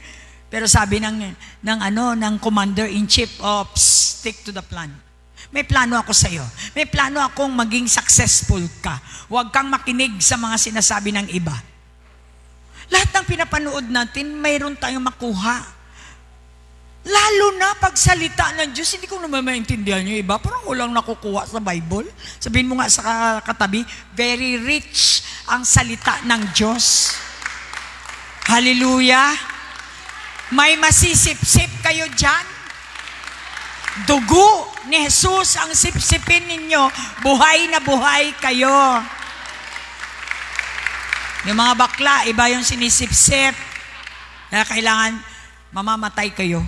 Pero sabi ng Commander-in-Chief, stick to the plan. May plano ako sa'yo. May plano akong maging successful ka. Huwag kang makinig sa mga sinasabi ng iba. Lahat ng pinapanood natin, mayroon tayong makuha. Lalo na pag salita ng Diyos, hindi ko naman maintindihan yung iba. Parang walang nakukuha sa Bible. Sabihin mo nga sa katabi, very rich ang salita ng Diyos. Hallelujah! May masisip-sip kayo dyan. Dugo ni Jesus ang sipsipin ninyo. Buhay na buhay kayo. Yung mga bakla, iba yung sinisip-sip. Kaya kailangan mamamatay kayo.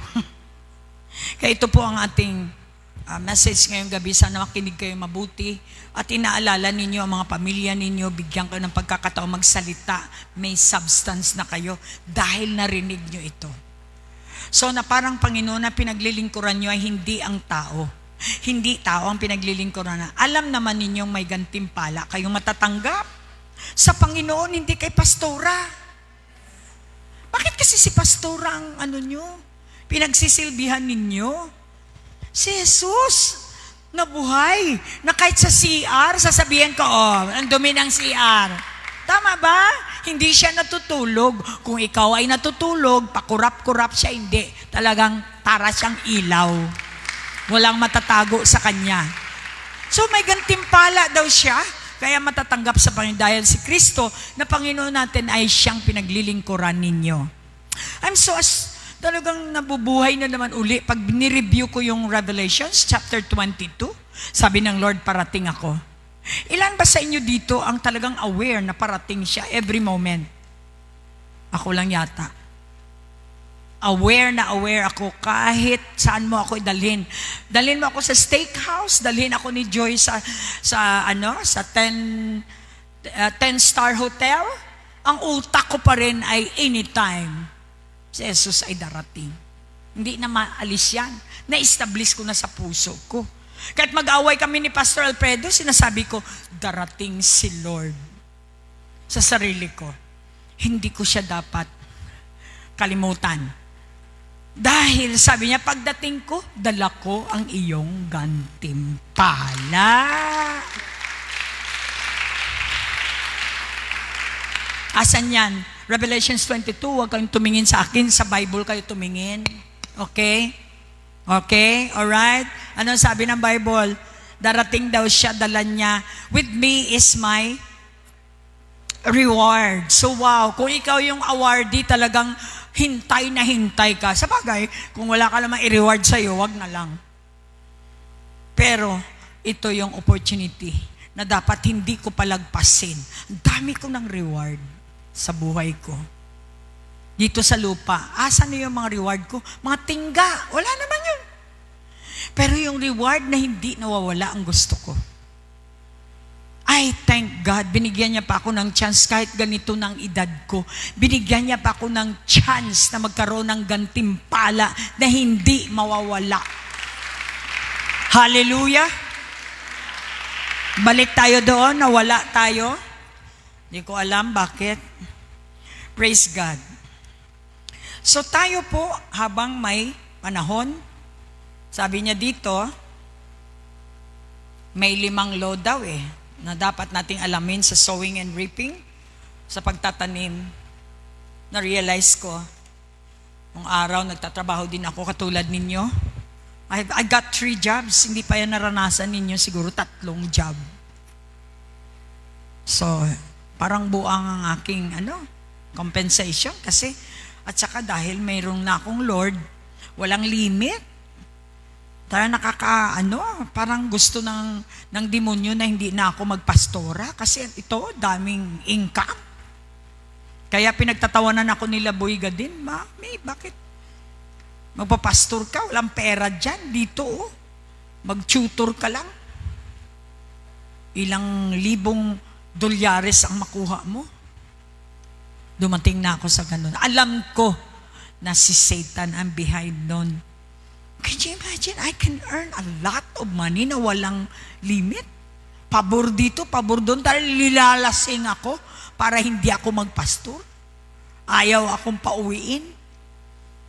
Kaya ito po ang ating message ngayong gabi. Sana makinig kayo mabuti at inaalala ninyo ang mga pamilya ninyo, bigyan kayo ng pagkakataong magsalita, may substance na kayo dahil narinig nyo ito. So na parang Panginoon na pinaglilingkuran nyo ay hindi ang tao. Hindi tao ang pinaglilingkuran na. Alam naman ninyong may gantimpala kayong matatanggap sa Panginoon, hindi kay pastora. Bakit kasi si pastora ang nyo? Pinagsisilbihan ninyo? Si Jesus, nabuhay, na kahit sa CR, sasabihin ko, ang dumi ng CR. Tama ba? Hindi siya natutulog. Kung ikaw ay natutulog, pakurap-kurap siya, hindi. Talagang tara siyang ilaw. Walang matatago sa kanya. So may gantimpala daw siya, kaya matatanggap sa Panginoon dahil si Kristo na Panginoon natin ay siyang pinaglilingkuran ninyo. Talagang nabubuhay na naman uli. Pag nireview ko yung Revelations chapter 22, sabi ng Lord, parating ako. Ilan ba sa inyo dito ang talagang aware na parating siya every moment? Ako lang yata. Aware na aware ako kahit saan mo ako idalhin. Dalhin mo ako sa steakhouse, dalhin ako ni Joy sa 10-star hotel. Ang utak ko pa rin ay anytime si Jesus ay darating. Hindi na maalis yan. Na-establish ko na sa puso ko. Kahit mag-away kami ni Pastor Alfredo, sinasabi ko, darating si Lord. Sa sarili ko, hindi ko siya dapat kalimutan. Dahil sabi niya, pagdating ko, dala ko ang iyong gantimpala. Asan yan? Revelations 22, huwag kayong tumingin sa akin, sa Bible kayo tumingin. Okay? Okay? Alright? Ano sabi ng Bible? Darating daw siya, dala niya. With me is my reward. So wow, kung ikaw yung awardee, talagang hintay na hintay ka. Sa bagay, kung wala ka namang i-reward sa'yo, wag na lang. Pero, ito yung opportunity na dapat hindi ko palagpasin. Ang dami ko ng reward sa buhay ko. Dito sa lupa, asan na yung mga reward ko? Mga tingga, wala naman yun. Pero yung reward na hindi nawawala ang gusto ko. I thank God, binigyan niya pa ako ng chance kahit ganito ng edad ko. Binigyan niya pa ako ng chance na magkaroon ng gantimpala na hindi mawawala. Hallelujah! Balik tayo doon, nawala tayo. Hindi ko alam bakit. Praise God. So tayo po, habang may panahon, sabi niya dito, may 5 law daw na dapat nating alamin sa sowing and reaping, sa pagtatanim. Na-realize ko, nung araw nagtatrabaho din ako katulad ninyo. I got 3 jobs, hindi pa yan naranasan ninyo, siguro 3 job. So, parang buang ang aking compensation kasi, at saka dahil mayroong na akong Lord, walang limit. Tayo parang gusto ng demonyo na hindi na ako magpastora kasi ito, daming income. Kaya pinagtatawanan ako nila Boyga din, Mami, bakit? Magpapastor ka, walang pera dyan, dito mag-tutor ka lang. Ilang libong dolyares ang makuha mo. Dumating na ako sa ganun. Alam ko na si Satan ang behind nun. Can you imagine? I can earn a lot of money na walang limit. Pabor dito, pabor doon. Dahil lilalasing ako para hindi ako magpastor. Ayaw akong pauwiin.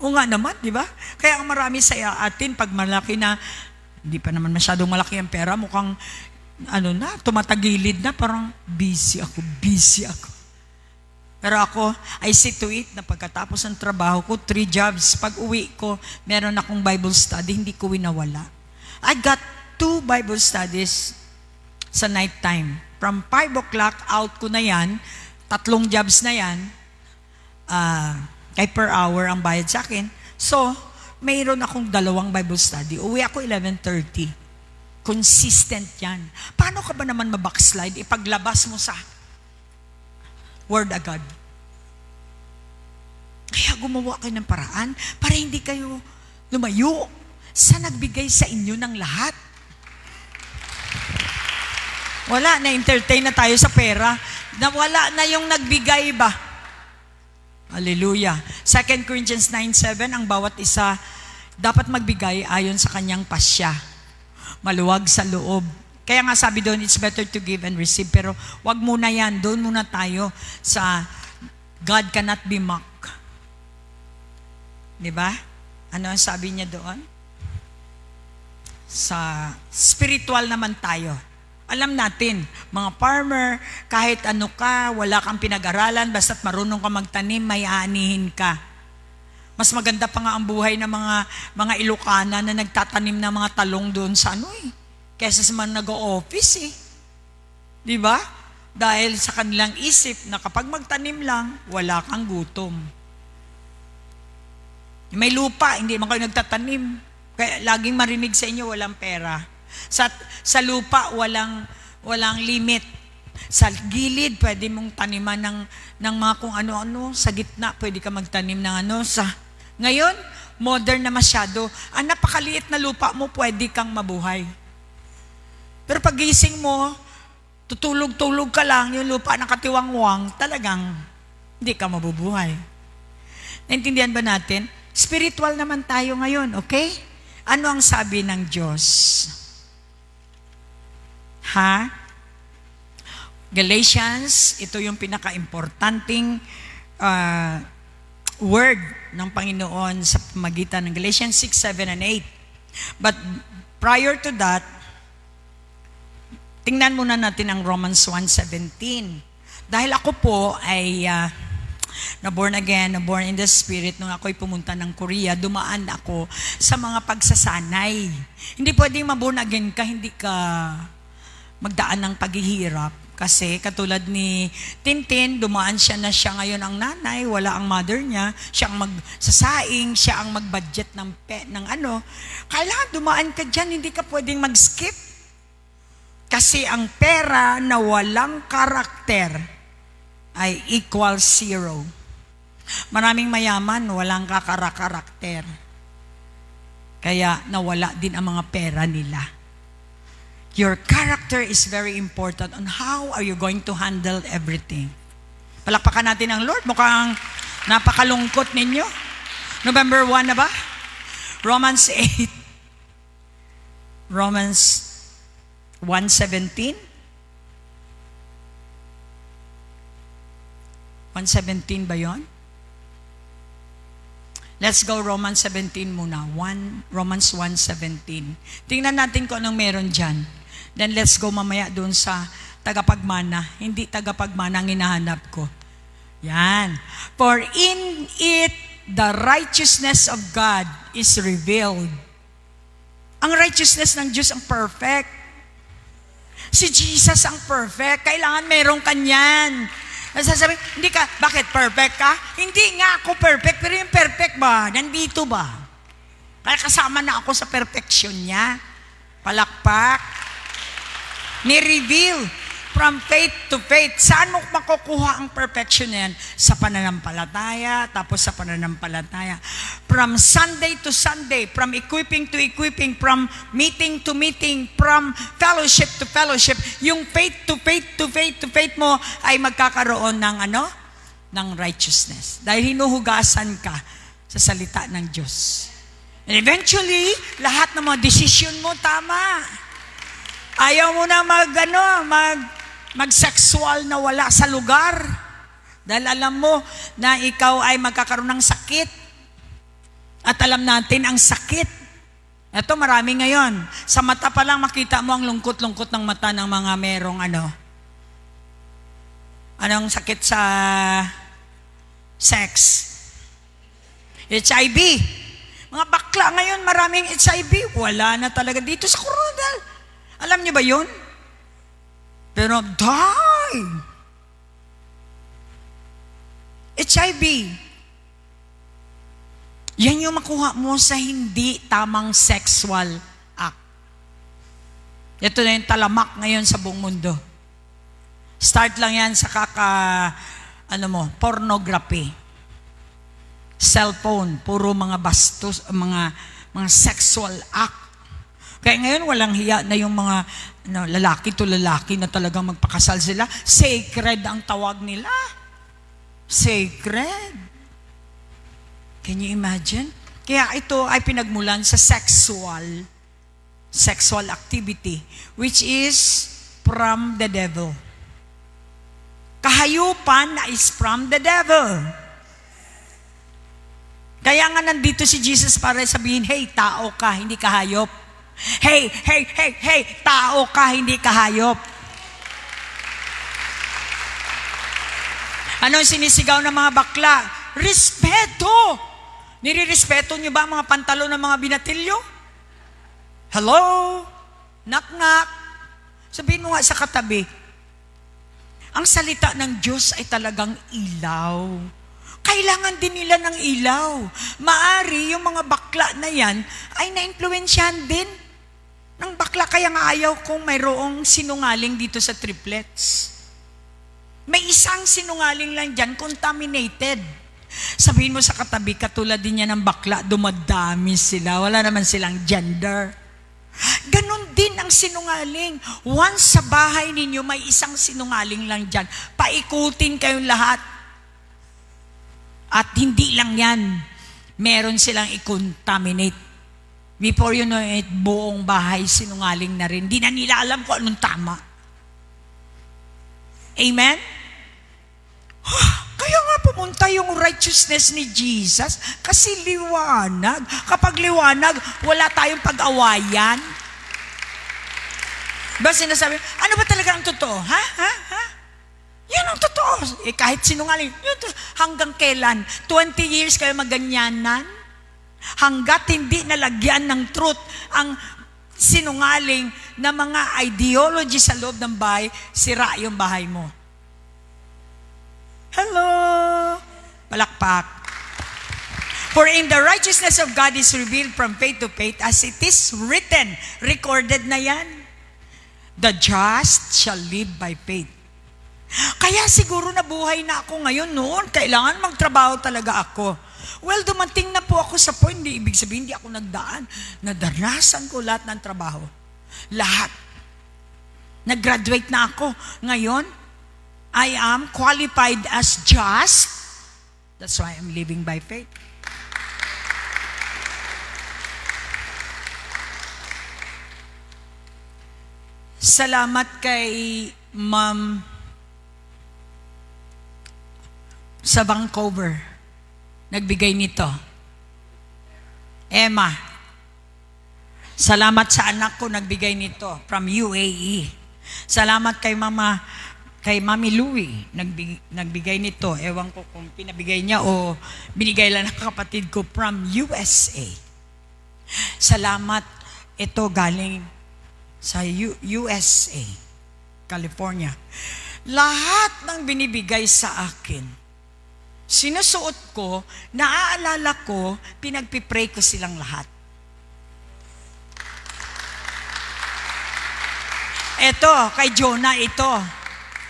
O nga naman, di ba? Kaya ang marami sa atin, pag malaki na, hindi pa naman masyadong malaki ang pera, mukhang, tumatagilid na, parang busy ako. Pero ako, I see to it na pagkatapos ng trabaho ko, 3 jobs. Pag uwi ko, meron akong Bible study, hindi ko winawala. I got 2 Bible studies sa night time. From 5 o'clock, out ko na yan, 3 jobs na yan, kay per hour ang bayad sa akin. So, mayroon akong 2 Bible study. Uwi ako 11:30. Consistent yan. Paano ka ba naman mabackslide? Ipaglabas mo sa Word agad. Kaya gumawa kayo ng paraan para hindi kayo lumayo sa nagbigay sa inyo ng lahat. Wala, na-entertain na tayo sa pera. Nawala na yung nagbigay ba? Hallelujah. 2 Corinthians 9:7, ang bawat isa dapat magbigay ayon sa kanyang pasya. Maluwag sa loob. Kaya nga sabi doon, it's better to give and receive. Pero wag muna yan. Doon muna tayo sa God cannot be mocked. Diba? Ano ang sabi niya doon? Sa spiritual naman tayo. Alam natin, mga farmer, kahit ano ka, wala kang pinag-aralan, basta't marunong ka magtanim, may aanihin ka. Mas maganda pa nga ang buhay ng mga Ilocana na nagtatanim ng mga talong doon sa kesa sa mga nag-o-office Di ba? Dahil sa kanilang isip na kapag magtanim lang, wala kang gutom. May lupa, hindi man kayo nagtatanim. Kaya laging marinig sa inyo, walang pera. Sa lupa, walang limit. Sa gilid, pwede mong taniman ng mga kung ano-ano. Sa gitna, pwede ka magtanim ng Ngayon, modern na masyado. Ang napakaliit na lupa mo, pwede kang mabuhay. Pero pagising mo, tutulog-tulog ka lang, yung lupa nakatiwangwang, talagang hindi ka mabubuhay. Naintindihan ba natin? Spiritual naman tayo ngayon, okay? Ano ang sabi ng Diyos? Galatians, ito yung pinaka-importanting word ng Panginoon sa pamagitan ng Galatians 6, 7, and 8. But prior to that, tingnan muna natin ang Romans 1:17. Dahil ako po ay na-born again, na-born in the Spirit, nung ako'y pumunta ng Korea, dumaan ako sa mga pagsasanay. Hindi pwedeng ma-born again ka, hindi ka magdaan ng paghihirap. Kasi katulad ni Tintin, dumaan siya ngayon ang nanay, wala ang mother niya, siya ang magsasaing, siya ang mag-budget ng ano. Kailangan dumaan ka dyan, hindi ka pwedeng mag-skip. Kasi ang pera na walang karakter ay equal zero. Maraming mayaman, walang karakter. Kaya nawala din ang mga pera nila. Your character is very important on how are you going to handle everything. Palakpakan natin ang Lord. Mukhang napakalungkot ninyo. November 1 na ba? Romans 8. Romans 1:17. 1:17 ba yon? Let's go Romans 17 muna. Romans 1:17. Tingnan natin kung anong meron dyan. Then let's go mamaya doon sa tagapagmana. Hindi tagapagmana ang hinahanap ko. Yan. For in it, the righteousness of God is revealed. Ang righteousness ng Diyos ang perfect. Si Jesus ang perfect. Kailangan meron kanyan. Sasabihin, hindi ka, bakit perfect ka? Hindi nga ako perfect, pero yung perfect ba? Nandito ba? Kaya kasama na ako sa perfection niya. Palakpak. Ni-reveal from faith to faith. Saan mo makukuha ang perfection na yan? Sa pananampalataya, tapos sa pananampalataya. From Sunday to Sunday, from equipping to equipping, from meeting to meeting, from fellowship to fellowship, yung faith to faith to faith to faith mo ay magkakaroon ng ng righteousness. Dahil hinuhugasan ka sa salita ng Diyos. And eventually, lahat ng mga decision mo tama. Ayaw mo na mag-sexual na wala sa lugar. Dahil alam mo na ikaw ay magkakaroon ng sakit. At alam natin ang sakit. Ito marami ngayon. Sa mata pa lang makita mo ang lungkot-lungkot ng mata ng mga merong anong sakit sa sex. HIV. Mga bakla ngayon maraming HIV. Wala na talaga dito sa Coronadal. Alam niyo ba yun? Pero die. HIV. Yan yung makuha mo sa hindi tamang sexual act. Ito na yung talamak ngayon sa buong mundo. Start lang yan sa pornography. Cellphone, puro mga bastos, mga sexual act. Kaya ngayon walang hiya na yung mga lalaki to lalaki na talagang magpakasal sila. Sacred ang tawag nila. Sacred. Can you imagine? Kaya ito ay pinagmulan sa sexual activity, which is from the devil. Kahayupan na is from the devil. Kaya nga nandito si Jesus para sabihin, hey, tao ka, hindi ka hayop. Hey, tao ka, hindi ka hayop. Ano sinisigaw ng mga bakla? Respeto! Nirirespeto niyo ba ang mga pantalo ng mga binatilyo? Hello? Knock-knock. Sabihin mo nga sa katabi, ang salita ng Diyos ay talagang ilaw. Kailangan din nila ng ilaw. Maari yung mga bakla na yan ay na-influensyahan din ng bakla. Kaya nga ayaw kung mayroong sinungaling dito sa triplets. May isang sinungaling lang dyan, contaminated. Sabihin mo sa katabi, katulad din yan ng bakla, dumadami sila. Wala naman silang gender. Ganon din ang sinungaling. Once sa bahay ninyo, may isang sinungaling lang dyan. Paikutin kayong lahat. At hindi lang yan. Meron silang i-contaminate. Before you know it, buong bahay sinungaling na rin. Di na nila alam kung anong tama. Amen? Kaya nga pumunta yung righteousness ni Jesus kasi liwanag. Kapag liwanag, wala tayong pag-awayan. Ba sinasabi, ano ba talaga ang totoo? Ha? Yan ang totoo. Kahit sinungaling, hanggang kailan? 20 years kayo maganyanan? Hanggat hindi nalagyan ng truth ang sinungaling na mga ideology sa loob ng bahay, sira yung bahay mo. Hello! Palakpak. For in the righteousness of God is revealed from faith to faith as it is written. Recorded na yan. The just shall live by faith. Kaya siguro nabuhay na ako ngayon noon. Kailangan magtrabaho talaga ako. Well, dumating na po ako sa point, hindi ibig sabihin, hindi ako nagdaan. Nadarasan ko lahat ng trabaho. Lahat. Nag-graduate na ako. Ngayon, I am qualified as just. That's why I'm living by faith. Salamat kay Ma'am sa Vancouver. Nagbigay nito. Emma. Salamat sa anak ko nagbigay nito from UAE. Salamat kay Mami Louie nagbigay nito. Ewan ko kung pinabigay niya o binigay lang ng kapatid ko from USA. Salamat, ito galing sa USA, California. Lahat ng binibigay sa akin, sinusuot ko, naaalala ko, pinagpipray ko silang lahat. Ito, kay Jonah ito.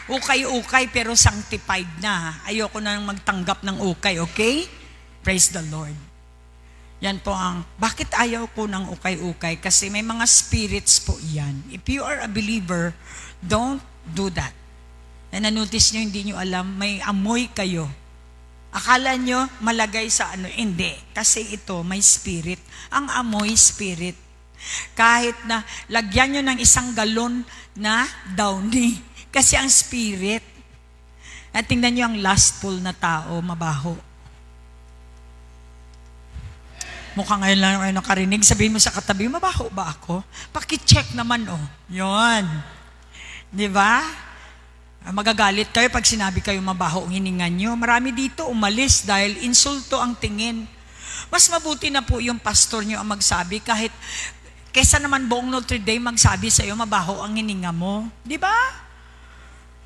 Ukay-ukay pero sanctified na. Ayoko na magtanggap ng ukay, okay? Praise the Lord. Yan po ang, bakit ayaw ko ng ukay-ukay? Kasi may mga spirits po yan. If you are a believer, don't do that. And na-notice nyo, hindi nyo alam, may amoy kayo. Akala nyo, malagay sa ano, hindi. Kasi ito, may spirit. Ang amoy, spirit. Kahit na lagyan nyo ng 1 galon na downy. Kasi ang spirit. At tingnan nyo ang lustful na tao, mabaho. Mukhang ngayon lang ay nakarinig. Sabihin mo sa katabi, mabaho ba ako? Paki-check naman, oh. Yun. Di ba? Magagalit kayo pag sinabi kayo mabaho ang hininga nyo. Marami dito umalis dahil insulto ang tingin. Mas mabuti na po yung pastor nyo ang magsabi kahit kesa naman buong Notre Dame magsabi sa iyo mabaho ang hininga mo. Di ba?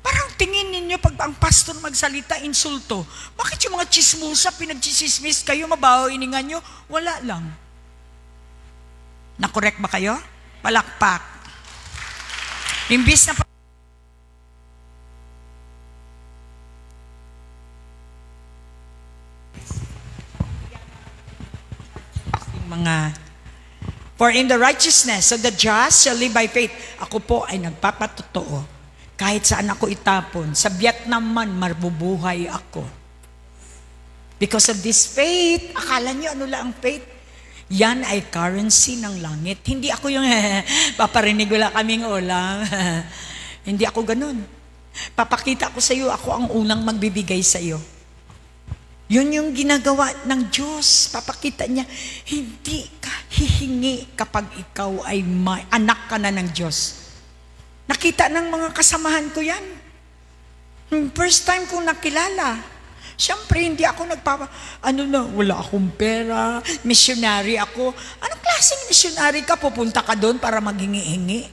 Parang tingin ninyo pag ang pastor magsalita, insulto. Bakit yung mga chismusa, pinagchismis kayo, mabaho hininga nyo? Wala lang. Na-correct ba kayo? Palakpak. Imbis na For in the righteousness of the just shall live by faith. Ako po ay nagpapatotoo. Kahit saan ako itapon, sa Vietnam man, marbubuhay ako. Because of this faith, akala niyo ano lang ang faith? Yan ay currency ng langit. Hindi ako yung paparinig wala kaming ulam. Hindi ako ganun. Papakita ko sa iyo, ako ang unang magbibigay sa iyo. Yun yung ginagawa ng Diyos. Papakita niya, hindi ka hihingi kapag ikaw ay anak ka na ng Diyos. Nakita ng mga kasamahan ko yan. First time kong nakilala. Siyempre, hindi ako wala akong pera, missionary ako. Anong klaseng missionary ka? Pupunta ka doon para maghingi-hingi.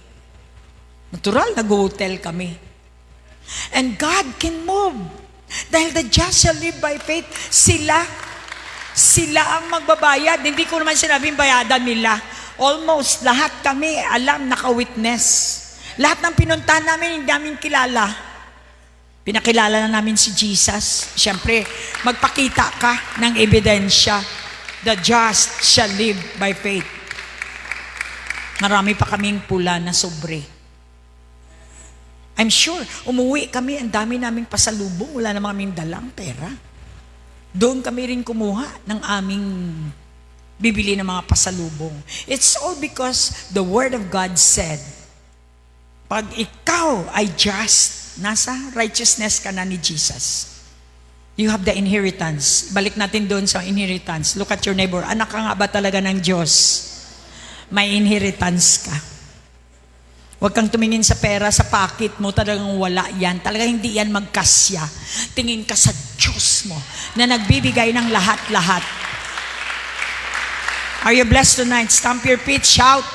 Natural, nag-hotel kami. And God can move. Dahil the just shall live by faith, sila ang magbabayad. Hindi ko naman sinabing bayadan nila. Almost lahat kami, alam, naka-witness. Lahat ng pinuntahan namin, hindi namin kilala. Pinakilala na namin si Jesus. Siyempre, magpakita ka ng ebidensya. The just shall live by faith. Marami pa kaming pula na sobre. I'm sure, umuwi kami, ang dami naming pasalubong, wala namang kaming dalang pera. Doon kami rin kumuha ng aming bibili ng mga pasalubong. It's all because the Word of God said, pag ikaw ay just, nasa righteousness ka na ni Jesus. You have the inheritance. Balik natin doon sa inheritance. Look at your neighbor. Anak ka nga ba talaga ng Diyos? May inheritance ka. Huwag kang tumingin sa pera, sa pocket mo, talagang wala yan. Talagang hindi yan magkasya. Tingin ka sa Diyos mo na nagbibigay ng lahat-lahat. Are you blessed tonight? Stamp your feet, shout.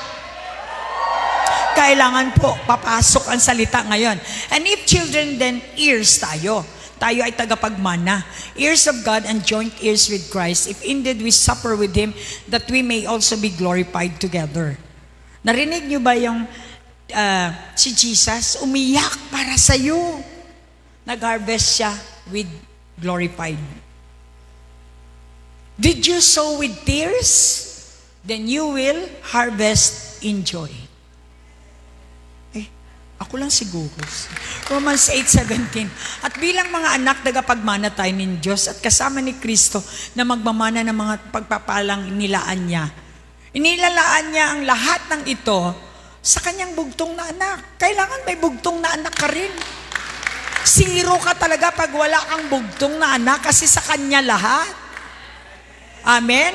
Kailangan po, papasok ang salita ngayon. And if children, then ears tayo. Tayo ay tagapagmana. Ears of God and joint ears with Christ. If indeed we suffer with Him, that we may also be glorified together. Narinig niyo ba yung si Jesus, umiyak para sa iyo. Nag-harvest siya with glorified. Did you sow with tears? Then you will harvest in joy. Ako lang siguro. Romans 8:17. At bilang mga anak, tagapagmana tayo ng Diyos at kasama ni Kristo na magmamana ng mga pagpapalang inilaan niya. Inilalaan niya ang lahat ng ito sa kanyang bugtong na anak. Kailangan may bugtong na anak ka rin. Zero ka talaga pag wala kang bugtong na anak kasi sa kanya lahat. Amen?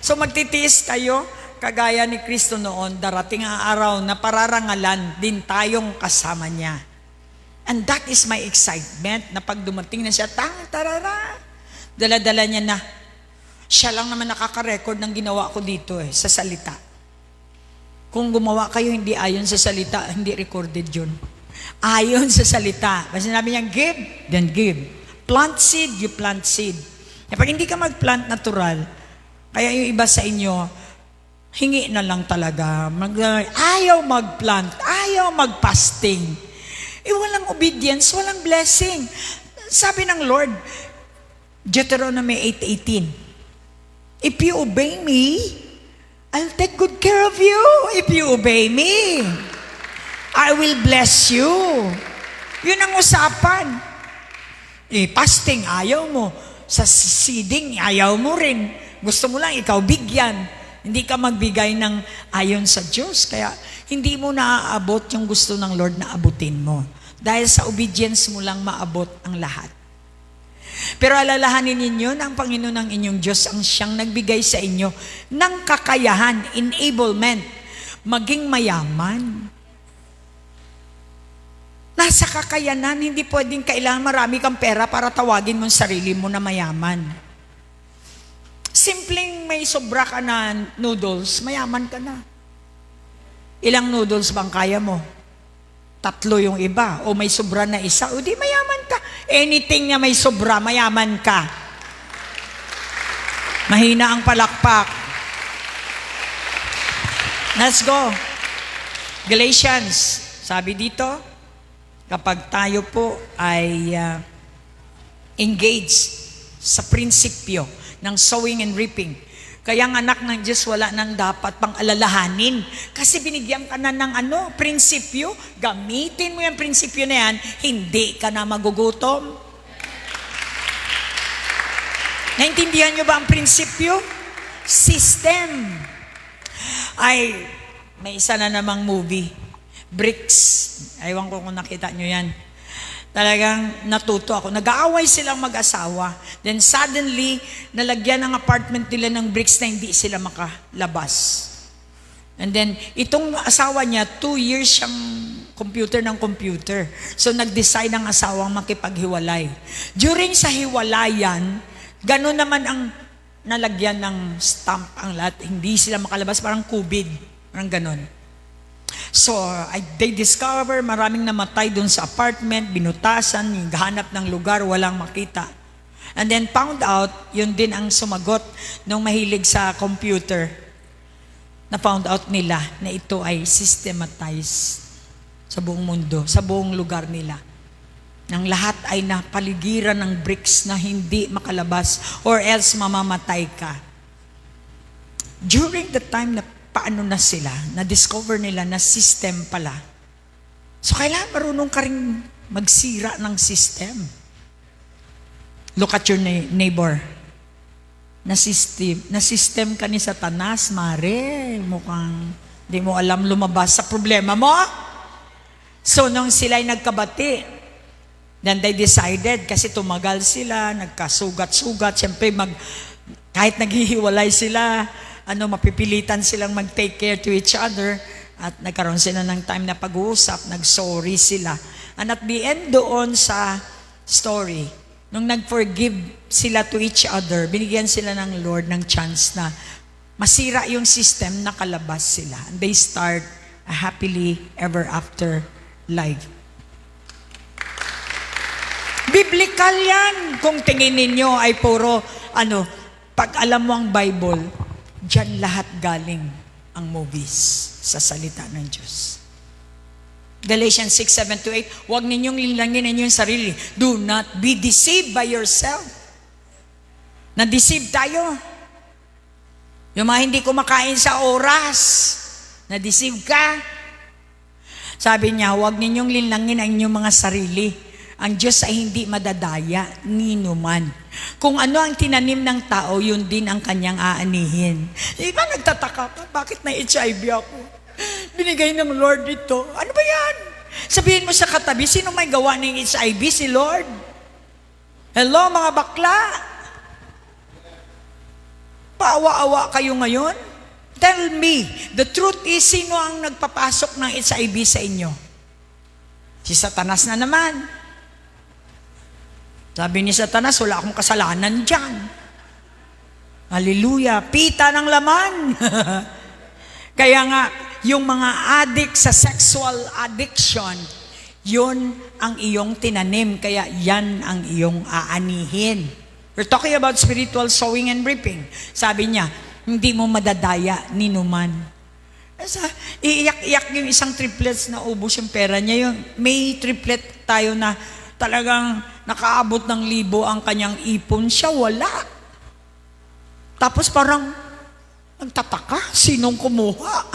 So magtitiis tayo. Kagaya ni Kristo noon, darating ang araw na pararangalan din tayong kasama niya. And that is my excitement na pag dumating na siya, tarara, dala-dala niya na. Siya lang naman nakaka-record ng ginawa ko dito sa salita. Kung gumawa kayo hindi ayon sa salita, hindi recorded yun. Ayon sa salita. Kasi sinabi niya, give, then give. Plant seed, you plant seed. Kapag hindi ka mag-plant natural, kaya yung iba sa inyo, hingi na lang talaga. Ayaw mag-plant, ayaw mag-fasting. Walang obedience, walang blessing. Sabi ng Lord, Deuteronomy 8:18, if you obey me, I'll take good care of you. If you obey me, I will bless you. Yun ang usapan. Fasting, ayaw mo. Sa seeding, ayaw mo rin. Gusto mo lang ikaw bigyan. Hindi ka magbigay ng ayon sa Diyos. Kaya hindi mo naaabot yung gusto ng Lord na abutin mo. Dahil sa obedience mo lang maabot ang lahat. Pero alalahanin ninyo na ang Panginoon ng inyong Diyos ang siyang nagbigay sa inyo ng kakayahan, enablement, maging mayaman. Nasa kakayanan, hindi pwedeng kailangan marami kang pera para tawagin mo ang sarili mo na mayaman. Simpleng may sobra ka na noodles, mayaman ka na. Ilang noodles bang kaya mo? 3 yung iba. O may sobra na isa, o di mayaman ka. Anything na may sobra, mayaman ka. Mahina ang palakpak. Let's go. Galatians, sabi dito, kapag tayo po ay engaged sa prinsipyo ng sowing and reaping. Kaya ang anak ng Diyos wala nang dapat pang alalahanin. Kasi binigyan ka na ng prinsipyo. Gamitin mo yung prinsipyo na yan, hindi ka na magugutom. Naintindihan nyo ba ang prinsipyo? System. Ay, may isa na namang movie. Bricks. Aywan ko kung nakita nyo yan. Talagang natuto ako. Nag-aaway silang mag-asawa. Then suddenly, nalagyan ang apartment nila ng bricks na hindi sila makalabas. And then, itong asawa niya, 2 years siyang computer ng computer. So, nag-decide ang asawang makipaghiwalay. During sa hiwalayan, gano'n naman ang nalagyan ng stamp ang lahat. Hindi sila makalabas, parang COVID. Parang gano'n. So, they discover maraming namatay dun sa apartment, binutasan, naghahanap ng lugar, walang makita. And then found out, yun din ang sumagot nung mahilig sa computer, na found out nila na ito ay systematized sa buong mundo, sa buong lugar nila. Nang lahat ay napaligiran ng bricks na hindi makalabas or else mamamatay ka. During the time na paano na sila, na-discover nila na system pala. So, kailangan marunong ka rin magsira ng system. Look at your neighbor. Na-system ka ni Satanas, mare. Mukhang di mo alam lumabas sa problema mo. So, nung sila'y nagkabati, then they decided, kasi tumagal sila, nagkasugat-sugat, siyempre kahit naghihiwalay sila, mapipilitan silang mag-take care to each other at nagkaroon sila ng time na pag-uusap, nag-sorry sila. And at the end doon sa story, nung nag-forgive sila to each other, binigyan sila ng Lord ng chance na masira yung system, nakalabas sila. And they start a happily ever after life. Biblical yan. Kung tingin ninyo ay puro, pag alam mo ang Bible, diyan lahat galing ang movies sa salita ng Diyos. Galatians 6:7-8, huwag ninyong linlangin ang inyong sarili. Do not be deceived by yourself. Na-deceive tayo. Yung mga hindi kumakain sa oras, na-deceive ka. Sabi niya, huwag ninyong linlangin ang inyong mga sarili. Ang Diyos ay hindi madadaya, ninuman. Kung ano ang tinanim ng tao, yun din ang kanyang aanihin. Di ba nagtataka ka? Bakit na HIV ako? Binigay ng Lord ito. Ano ba yan? Sabihin mo sa katabi, sino may gawa ng HIV? Si Lord. Hello mga bakla? Paawa-awa kayo ngayon? Tell me, the truth is, sino ang nagpapasok ng HIV sa inyo? Si Satanas na naman. Sabi ni Satanas, wala akong kasalanan dyan. Hallelujah, pita ng laman. Kaya nga, yung mga addict sa sexual addiction, yun ang iyong tinanim, kaya yan ang iyong aanihin. We're talking about spiritual sowing and reaping. Sabi niya, hindi mo madadaya ni numan. Iiyak-iyak yung isang triplets na ubos yung pera niya. Yung may triplet tayo na talagang nakaabot ng 1,000 ang kanyang ipon, siya wala. Tapos parang nagtataka, sinong kumuha?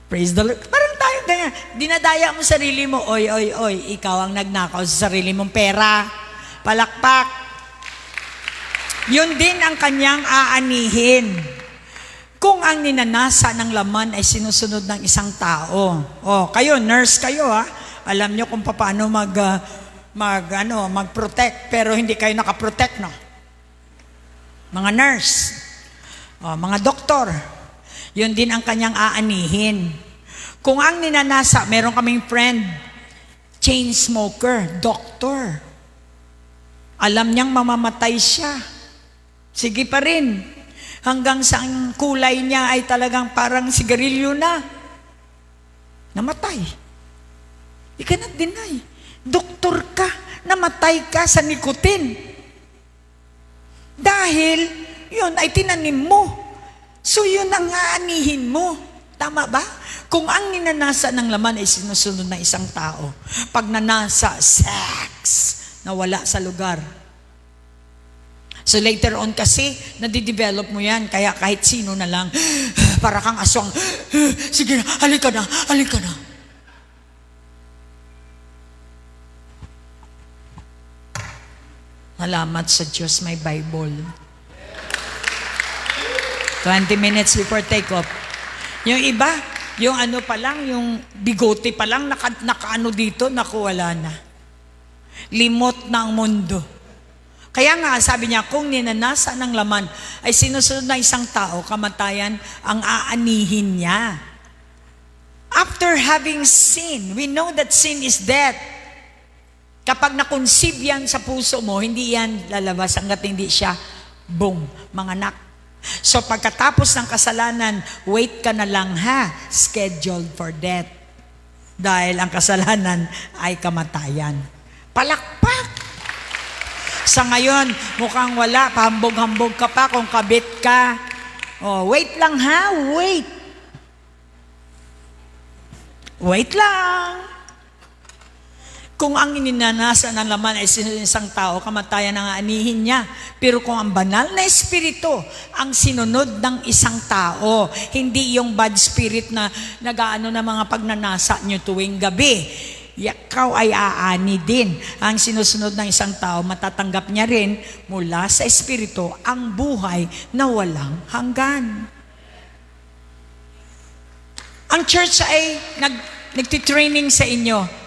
Praise the Lord. Parang tayo ganyan. Dinadaya mo sarili mo, oy, ikaw ang nagnakaw sa sarili mong pera. Palakpak. Yun din ang kanyang aanihin. Kung ang ninanasa ng laman ay sinusunod ng isang tao. Kayo, nurse kayo ha. Alam nyo kung paano mag-protect, pero hindi kayo nakaprotect, no? Mga nurse, mga doktor, yun din ang kanyang aanihin. Kung ang ninanasa, meron kaming friend, chain smoker, doktor. Alam niyang mamamatay siya. Sige pa rin. Hanggang sa ang kulay niya ay talagang parang sigarilyo na. Namatay. You cannot deny. Doktor ka, namatay ka sa nicotine. Dahil, yun ay tinanim mo. So yun ang aanihin mo. Tama ba? Kung ang ninanasa ng laman ay sinusunod ng isang tao, pag nanasa, sex, nawala sa lugar. So later on kasi, nadidevelop mo yan, kaya kahit sino na lang, para kang aswang, sige na, halika na, halika na. Salamat sa Diyos, may Bible. 20 minutes before take-off. Yung iba, yung ano pa lang, yung bigote pa lang, naka dito, wala na. Limot na ang mundo. Kaya nga, sabi niya, kung ninanasa ng laman ay sinusunod na isang tao, kamatayan ang aanihin niya. After having sin, we know that sin is death. Kapag na-conceive yan sa puso mo, hindi yan lalabas hanggat hindi siya, boom, manganak. So pagkatapos ng kasalanan, wait ka na lang ha, scheduled for death. Dahil ang kasalanan ay kamatayan. Palakpak! Sa ngayon, mukhang wala, pahambog-hambog ka pa kung kabit ka. Wait lang ha, wait. Wait lang. Kung ang ininanasa ng laman ay isang tao, kamatayan ang aanihin niya. Pero kung ang banal na espiritu ang sinunod ng isang tao, hindi yung bad spirit na nagaano na mga pagnanasa niyo tuwing gabi, ikaw ay aani din. Ang sinusunod ng isang tao, matatanggap niya rin mula sa espiritu ang buhay na walang hanggan. Ang church ay nagtitraining sa inyo.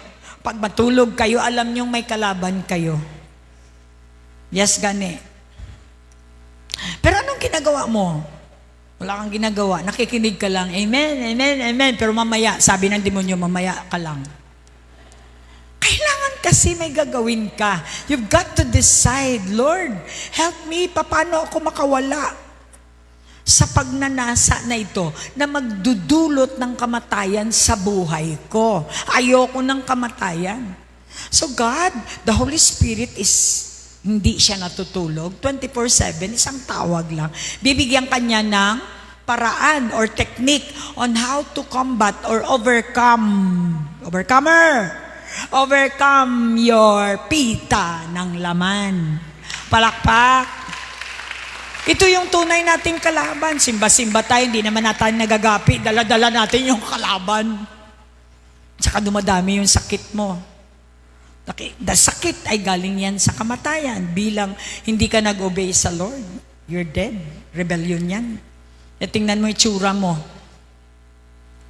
Pag matulog kayo, alam niyong may kalaban kayo. Yes, gani. Pero anong ginagawa mo? Wala kang ginagawa. Nakikinig ka lang. Amen, amen, amen. Pero mamaya, sabi ng demonyo, mamaya ka lang. Kailangan kasi may gagawin ka. You've got to decide, Lord, help me. Paano ako makawala sa pagnanasa na ito na magdudulot ng kamatayan sa buhay ko? Ayoko ng kamatayan. So God, the Holy Spirit is, hindi siya natutulog. 24/7, isang tawag lang. Bibigyan kanya ng paraan or technique on how to combat or overcome your pita ng laman. Palakpak. Ito yung tunay nating kalaban. Simba-simba tayo, hindi naman natin nagagapi. Dala-dala natin yung kalaban. Tsaka dumadami yung sakit mo. Sakit ay galing yan sa kamatayan. Bilang hindi ka nag-obey sa Lord, you're dead. Rebellion yan. E tingnan mo yung tsura mo.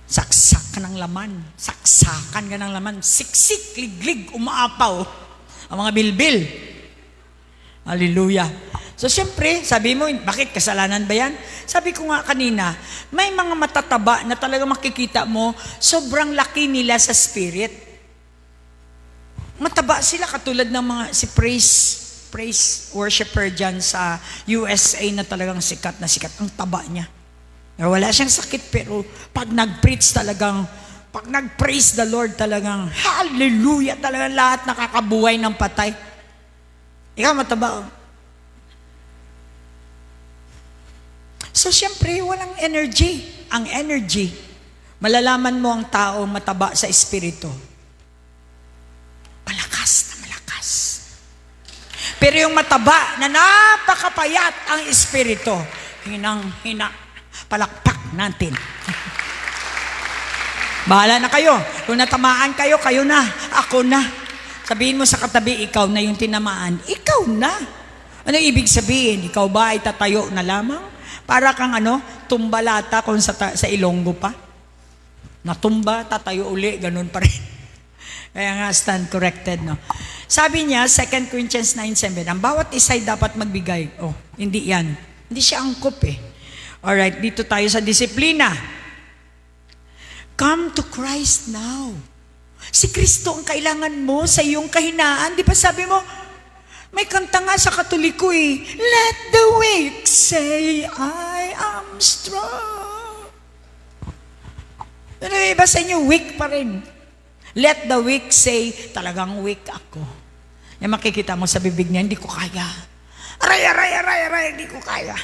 Saksak ka ng laman. Saksakan ka ng laman. Siksik, liglig, umaapaw. Ang mga bilbil. Hallelujah. So, syempre, sabi mo, bakit kasalanan ba yan? Sabi ko nga kanina, may mga matataba na talaga makikita mo, sobrang laki nila sa spirit. Mataba sila katulad ng mga si praise worshiper dyan sa USA na talagang sikat na sikat. Ang taba niya. Wala siyang sakit, pero pag nag-preach talagang, pag nag-praise the Lord talagang, hallelujah, talagang lahat nakakabuhay ng patay. Ikaw mataba. So, syempre, walang energy. Ang energy, malalaman mo ang tao mataba sa espiritu. Malakas na malakas. Pero yung mataba na napakapayat ang espiritu, hinang-hina, palakpak natin. Bahala na kayo. Kung natamaan kayo, kayo na. Ako na. Sabihin mo sa katabi, ikaw na yung tinamaan. Ikaw na. Ano ibig sabihin? Ikaw ba ay tatayo na lamang? Para kang tumbalata kung sa Ilonggo pa. Natumba, tatayo uli, ganun pa rin. Kaya nga, stand corrected, no? Sabi niya, 2 Corinthians 9:7, ang bawat isa'y dapat magbigay. Oh, hindi yan. Hindi siya angkop eh. Alright, dito tayo sa disiplina. Come to Christ now. Si Kristo ang kailangan mo sa iyong kahinaan. Di ba sabi mo, may kanta nga sa Katoliko eh, let the weak say, I am strong. Ano iba sa inyo, weak pa rin. Let the weak say, talagang weak ako. Yung makikita mo sa bibig niya, hindi ko kaya. Aray, hindi ko kaya.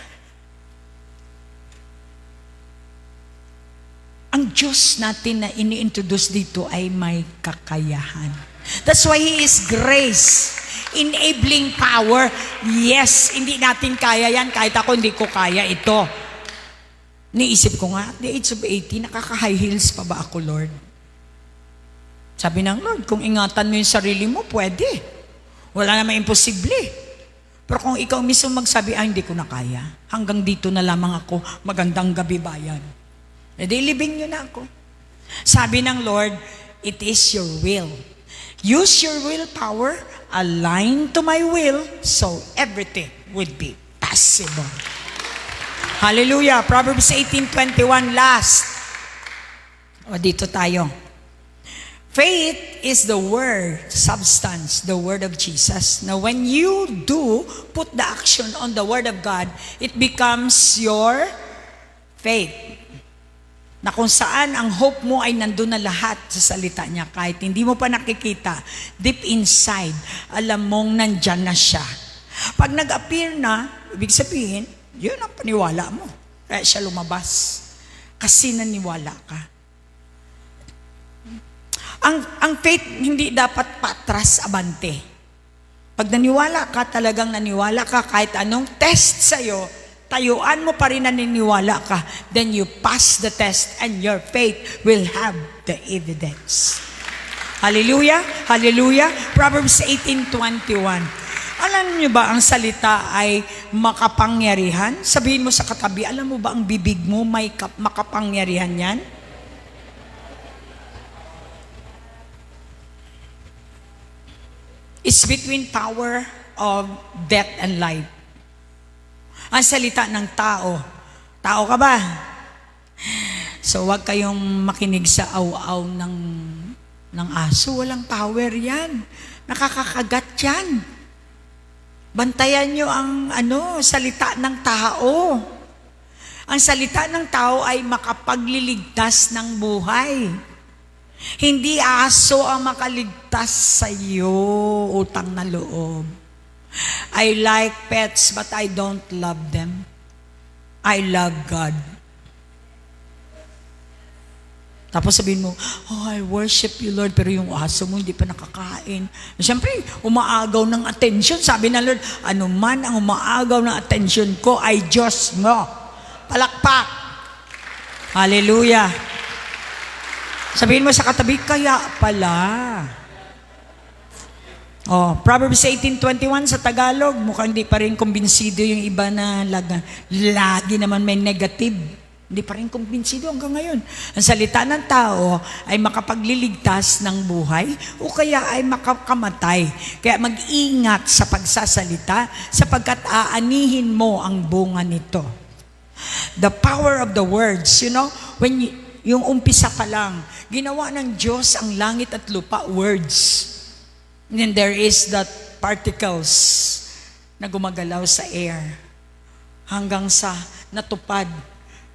Ang Diyos natin na ini-introduce dito ay may kakayahan. That's why He is grace. Enabling power. Yes, hindi natin kaya yan. Kahit ako, hindi ko kaya ito. Niisip ko nga, at the age of 80, nakaka-high heels pa ba ako, Lord? Sabi ng Lord, kung ingatan mo yung sarili mo, pwede. Wala namang imposible. Pero kung ikaw mismo magsabi, hindi ko na kaya. Hanggang dito na lamang ako, magandang gabi bayan. E di libing nyo na ako. Sabi ng Lord, it is your will. Use your willpower, align to my will, so everything would be possible. Hallelujah. Proverbs 18:21, last. O dito tayo. Faith is the word, substance, the word of Jesus. Now when you do put the action on the word of God, it becomes your faith. Na kung saan ang hope mo ay nandun na lahat sa salita niya. Kahit hindi mo pa nakikita, deep inside, alam mong nandyan na siya. Pag nag-appear na, ibig sabihin, yun ang paniwala mo. Kaya siya lumabas. Kasi naniwala ka. Ang faith hindi dapat patras abante. Pag naniwala ka, talagang naniwala ka, kahit anong test sa'yo, tayuan mo pa rin naniniwala ka, then you pass the test and your faith will have the evidence. Hallelujah! Hallelujah! Proverbs 18:21. Alam niyo ba ang salita ay makapangyarihan? Sabihin mo sa katabi, alam mo ba ang bibig mo may makapangyarihan yan? It's between power of death and life. Ang salita ng tao. Tao ka ba? So, wag kayong makinig sa aw-aw ng aso. Walang power yan. Nakakakagat yan. Bantayan nyo ang salita ng tao. Ang salita ng tao ay makapagliligtas ng buhay. Hindi aso ang makaligtas sa iyo, utang na loob. I like pets but I don't love them. I love God. Tapos sabihin mo, oh, I worship you, Lord, pero yung aso mo hindi pa nakakain. Siyempre, umaagaw ng attention. Sabi ng Lord, ano man ang umaagaw ng attention ko ay Diyos mo. Palakpak. Hallelujah. Sabihin mo sa katabi, kaya pala. Oh, Proverbs 18:21 sa Tagalog, mukhang hindi pa rin kumbinsido yung iba na lagi naman may negative. Hindi pa rin kumbinsido hanggang ngayon. Ang salita ng tao ay makapagliligtas ng buhay o kaya ay makakamatay. Kaya mag-ingat sa pagsasalita sapagkat aanihin mo ang bunga nito. The power of the words, when yung umpisa pa lang, ginawa ng Diyos ang langit at lupa, words. And then there is that particles na gumagalaw sa air hanggang sa natupad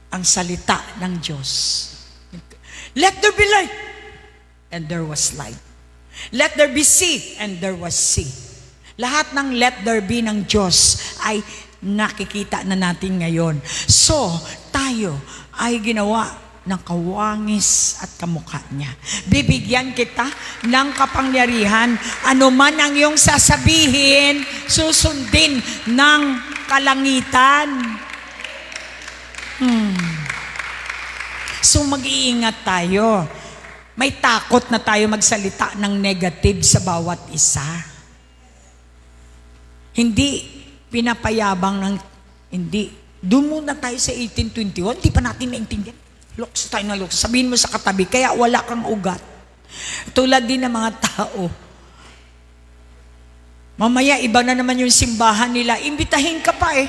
ang salita ng Diyos. Let there be light. And there was light. Let there be sea. And there was sea. Lahat ng let there be ng Diyos ay nakikita na natin ngayon. So, tayo ay ginawa ng kawangis at kamukha niya. Bibigyan kita ng kapangyarihan. Ano man ang iyong sasabihin, susundin ng kalangitan. So mag-iingat tayo. May takot na tayo magsalita ng negative sa bawat isa. Hindi pinapayabang ng, hindi. Doon muna tayo sa 18:21, hindi pa natin naintindihan. Lukso tayo na lukso. Sabihin mo sa katabi, kaya wala kang ugat. Tulad din ng mga tao. Mamaya, iba na naman yung simbahan nila. Imbitahin ka pa eh.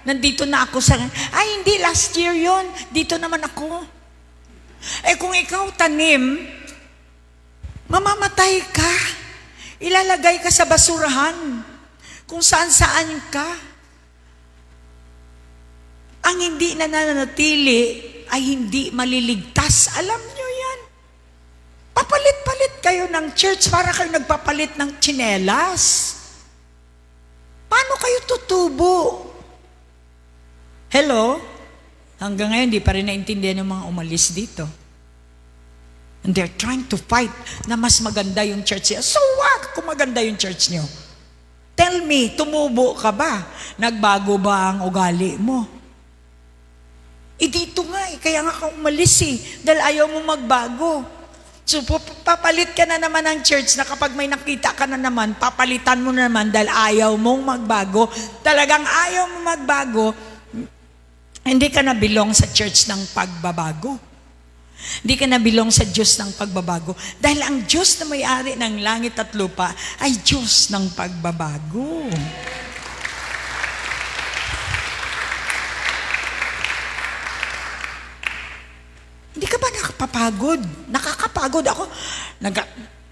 Nandito na ako sa... Ay, hindi, last year yon. Dito naman ako. Eh, kung ikaw tanim, mamamatay ka. Ilalagay ka sa basurahan. Kung saan-saan ka. Ang hindi nananatili ay hindi maliligtas. Alam nyo yan. Papalit-palit kayo ng church para kayo nagpapalit ng tsinelas. Paano kayo tutubo? Hello? Hanggang ngayon, di pa rin naintindihan ng mga umalis dito. And they're trying to fight na mas maganda yung church niya. So what kung maganda yung church niyo? Tell me, tumubo ka ba? Nagbago ba ang ugali mo? Dito nga kaya nga ka umalis dahil ayaw mo magbago. So papalit ka na naman ng church na kapag may nakita ka na naman, papalitan mo na naman dahil ayaw mong magbago. Talagang ayaw mo magbago, hindi ka na belong sa church ng pagbabago. Hindi ka na belong sa Diyos ng pagbabago. Dahil ang Diyos na may-ari ng langit at lupa ay Diyos ng pagbabago. Hindi ka ba nakapapagod? Nakakapagod ako.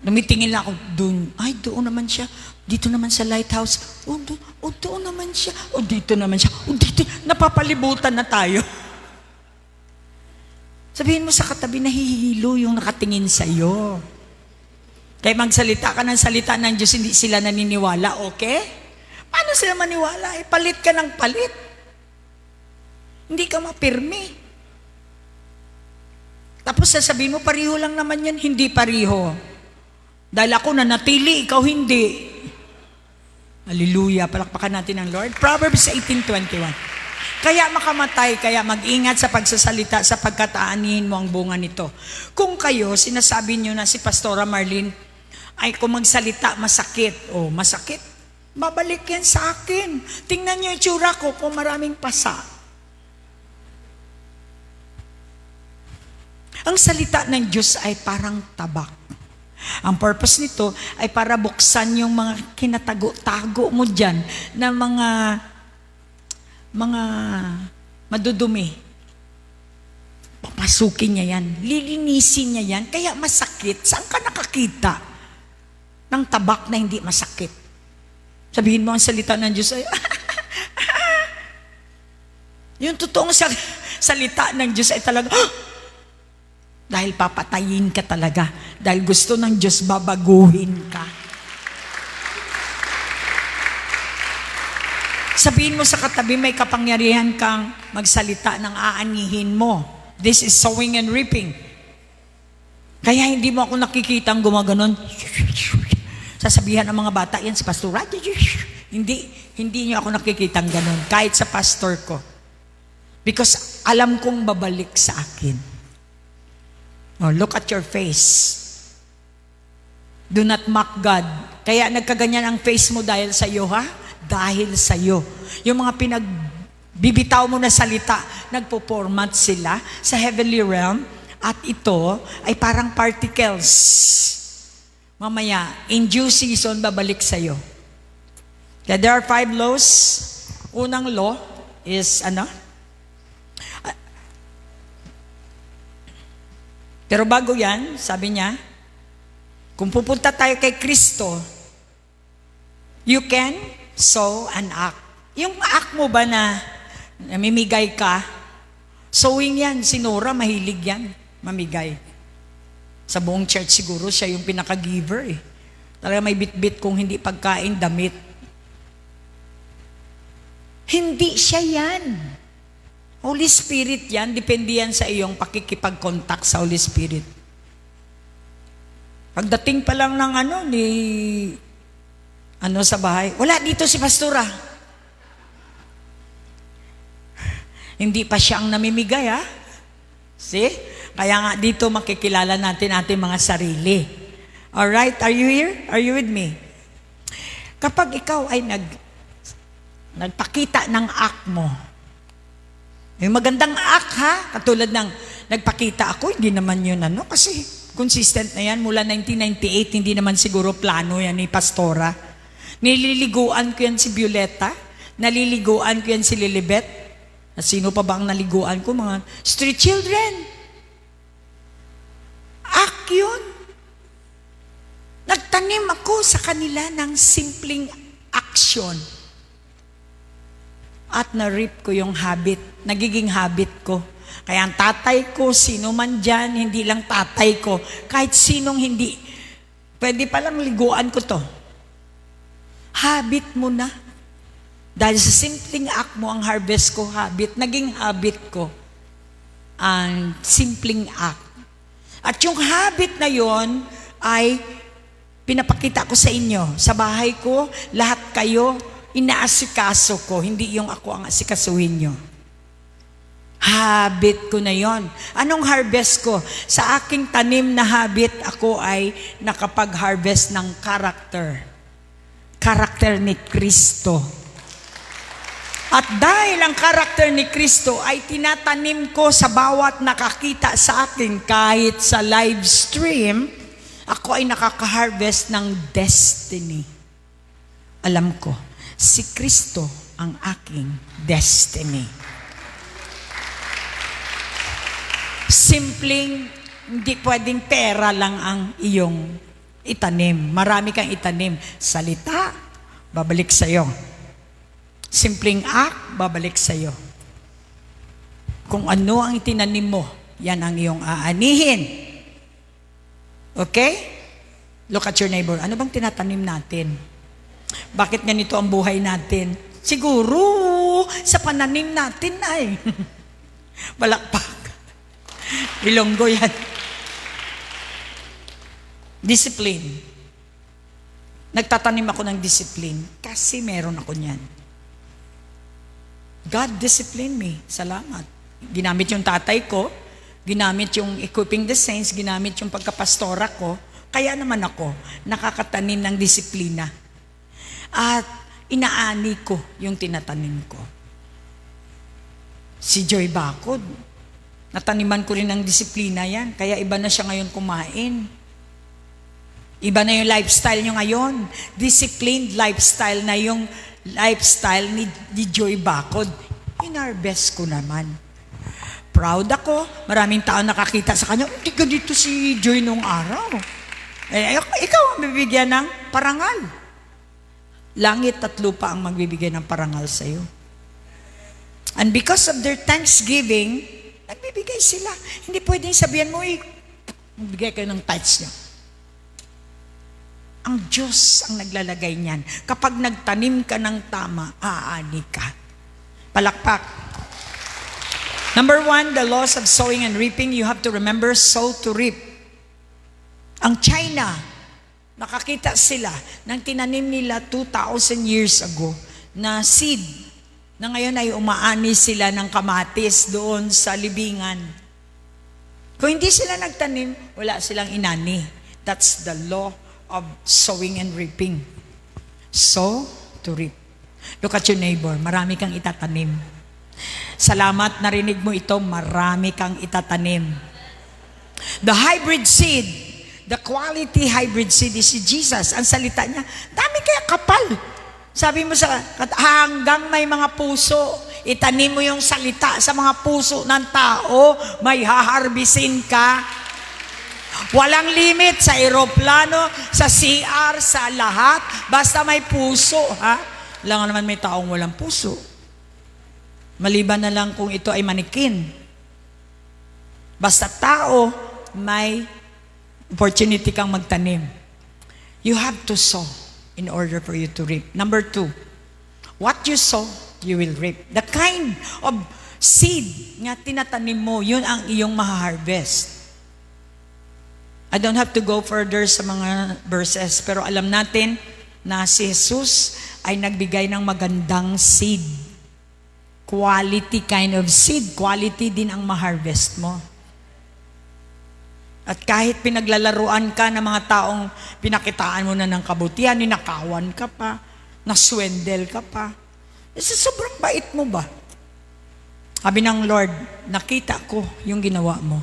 Lumitingin lang ako doon. Ay, doon naman siya. Dito naman sa lighthouse. Doon naman siya. Dito naman siya. Dito. Napapalibutan na tayo. Sabihin mo sa katabi, nahihilo yung nakatingin sa'yo. Kaya magsalita ka ng salita ng Diyos, hindi sila naniniwala, okay? Paano sila maniwala? Palit ka ng palit. Hindi ka mapirmi. Tapos sasabihin mo, pariho lang naman yan. Hindi pariho. Dahil ako nanatili, ikaw hindi. Hallelujah. Palakpakan natin ang Lord. Proverbs 18:21. Kaya makamatay, kaya mag-ingat sa pagsasalita sapagkat aanihin mo ang bunga nito. Kung kayo, sinasabi nyo na si Pastora Marlene, ay kung magsalita, masakit. Masakit. Babalik yan sa akin. Tingnan nyo yung tsura ko kung maraming pasa. Ang salita ng Diyos ay parang tabak. Ang purpose nito ay para buksan yung mga kinatago-tago mo dyan na mga madudumi. Papasukin niya yan. Lilinisin niya yan. Kaya masakit. Saan ka nakakita ng tabak na hindi masakit? Sabihin mo ang salita ng Diyos ay yung totoong salita ng Diyos ay talaga dahil papatayin ka talaga. Dahil gusto ng Diyos babaguhin ka. Sabihin mo sa katabi, may kapangyarihan kang magsalita ng aanihin mo. This is sowing and reaping. Kaya hindi mo ako nakikitang gumaganon. Sasabihan ng mga bata, yan si Pastor. Hindi niyo ako nakikitang ganon. Kahit sa pastor ko. Because alam kong babalik sa akin. Oh, look at your face. Do not mock God. Kaya nagkaganyan ang face mo dahil sa iyo, ha? Dahil sa iyo. Yung mga bibitaw mo na salita, nagpo-format sila sa heavenly realm at ito ay parang particles. Mamaya, in due season, babalik sa iyo. Kaya there are 5 laws. Unang law is pero bago yan, sabi niya, kung pupunta tayo kay Kristo, you can sow and act. Yung act mo ba na namimigay ka, sowing yan. Si Nora, mahilig yan, mamigay. Sa buong church siguro, siya yung pinaka-giver eh. Talaga may bit-bit kung hindi pagkain, damit. Hindi siya yan. Holy Spirit yan, depende yan sa iyong pakikipag-contact sa Holy Spirit. Pagdating pa lang ng sa bahay, wala dito si Pastora. Hindi pa siya ang namimigay, ha? See? Kaya nga dito makikilala natin ating mga sarili. Alright, are you here? Are you with me? Kapag ikaw ay nagpakita ng act mo, yung magandang act, ha? Katulad ng nagpakita ako, hindi naman yun kasi consistent na yan. Mula 1998, hindi naman siguro plano yan ni Pastora. Nililiguan ko yan si Violeta. Naliliguan ko yan si Lilibet. At sino pa ba ang naliguan ko? Mga street children. Act yun. Nagtanim ako sa kanila ng simpleng action. At na-rip ko yung habit. Nagiging habit ko. Kaya ang tatay ko, sino man dyan, hindi lang tatay ko. Kahit sinong hindi, pwede palang liguan ko to. Habit mo na. Dahil sa simpleng act mo, ang harvest ko, habit. Naging habit ko. Ang simpleng act. At yung habit na yon ay pinapakita ko sa inyo. Sa bahay ko, lahat kayo, inaasikaso ko, hindi yung ako ang asikasuhin nyo. Habit ko na yon. Anong harvest ko? Sa aking tanim na habit, ako ay nakapag-harvest ng character. Character ni Kristo. At dahil ang character ni Kristo ay tinatanim ko sa bawat nakakita sa akin, kahit sa live stream, ako ay nakaka-harvest ng destiny. Alam ko, si Kristo ang aking destiny. Simpleng, hindi pwedeng pera lang ang iyong itanim. Marami kang itanim. Salita, babalik sa'yo. Simpleng act, babalik sa'yo. Kung ano ang itinanim mo, yan ang iyong aanihin. Okay? Look at your neighbor. Ano bang tinatanim natin? Bakit ganito ang buhay natin? Siguro, sa pananim natin ay. Balakpak. Ilonggo yan. Discipline. Nagtatanim ako ng discipline kasi meron ako niyan. God disciplined me. Salamat. Ginamit yung tatay ko, ginamit yung equipping the saints, ginamit yung pagkapastora ko, kaya naman ako nakakatanim ng disiplina. At inaani ko yung tinatanim ko. Si Joy Bacod, nataniman ko rin ng disiplina yan, kaya iba na siya ngayon kumain. Iba na yung lifestyle niyo ngayon. Disciplined lifestyle na yung lifestyle ni Joy Bacod. Inarbest ko naman. Proud ako. Maraming tao nakakita sa kanya. Hindi ka dito si Joy nung araw. Ikaw ang bibigyan ng parangal. Langit at lupa ang magbibigay ng parangal sa iyo. And because of their thanksgiving, nagbibigay sila. Hindi pwedeng sabihan mo, magbigay kayo ng tithes niya. Ang Diyos ang naglalagay niyan. Kapag nagtanim ka ng tama, aani ka. Palakpak. Number 1, the laws of sowing and reaping. You have to remember, sow to reap. Ang China, nakakita sila ng tinanim nila 2,000 years ago na seed na ngayon ay umaani sila ng kamatis doon sa libingan. Kung hindi sila nagtanim, wala silang inani. That's the law of sowing and reaping. Sow to reap. Look at your neighbor, marami kang itatanim. Salamat, narinig mo ito, marami kang itatanim. The hybrid seed, the quality hybrid seed is si Jesus. Ang salita niya, dami kaya kapal. Sabi mo hanggang may mga puso, itanim mo yung salita sa mga puso ng tao, may haharbisin ka. Walang limit sa eroplano, sa CR, sa lahat. Basta may puso, ha? Lang naman may taong walang puso. Maliban na lang kung ito ay manikin. Basta tao, may opportunity kang magtanim. You have to sow in order for you to reap. Number 2, what you sow, you will reap. The kind of seed nga tinatanim mo, yun ang iyong maha-harvest. I don't have to go further sa mga verses, pero alam natin na si Jesus ay nagbigay ng magandang seed. Quality kind of seed. Quality din ang ma-harvest mo. At kahit pinaglalaruan ka ng mga taong pinakitaan mo na ng kabutihan, ninakawan ka pa, naswendel ka pa, sobrang bait mo ba? Sabi ng Lord, nakita ko yung ginawa mo.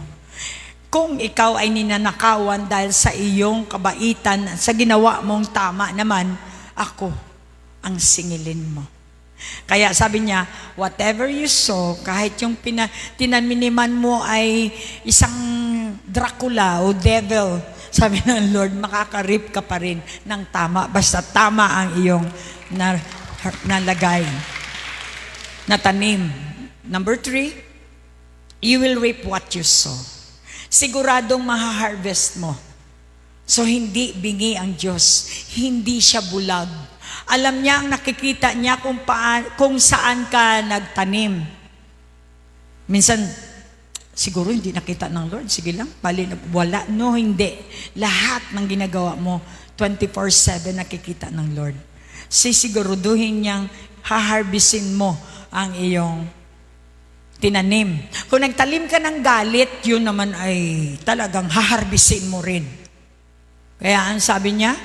Kung ikaw ay ninanakawan dahil sa iyong kabaitan, sa ginawa mong tama naman, ako ang singilin mo. Kaya sabi niya, whatever you sow, kahit yung tinanminiman mo ay isang Dracula o devil, sabi ng Lord, makakarip ka pa rin ng tama, basta tama ang iyong nalagay, natanim. Number 3, you will reap what you sow. Siguradong maha-harvest mo. So hindi bingi ang Diyos, hindi siya bulag. Alam niya, ang nakikita niya kung saan ka nagtanim. Minsan, siguro hindi nakita ng Lord, sige lang, wala. No, hindi. Lahat ng ginagawa mo, 24/7 nakikita ng Lord. Sisiguruduhin niyang haharbisin mo ang iyong tinanim. Kung nagtalim ka ng galit, yun naman ay talagang haharbisin mo rin. Kaya ang sabi niya,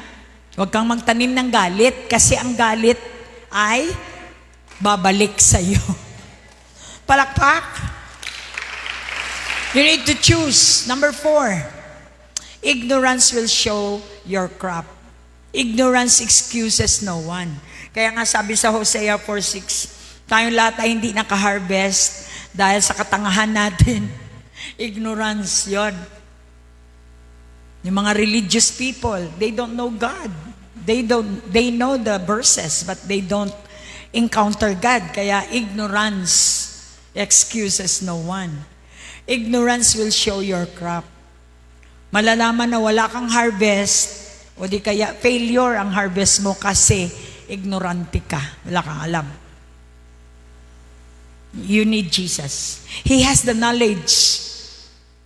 huwag kang magtanim ng galit kasi ang galit ay babalik sa iyo. Palakpak. You need to choose. Number 4, ignorance will show your crop. Ignorance excuses no one. Kaya nga sabi sa Hosea 4:6, tayong lahat ay hindi naka-harvest dahil sa katangahan natin. Ignorance yon. Yung mga religious people, they don't know God. They know the verses, but they don't encounter God. Kaya ignorance excuses no one. Ignorance will show your crop. Malalaman na wala kang harvest, o di kaya failure ang harvest mo kasi ignorante ka. Wala kang alam. You need Jesus. He has the knowledge.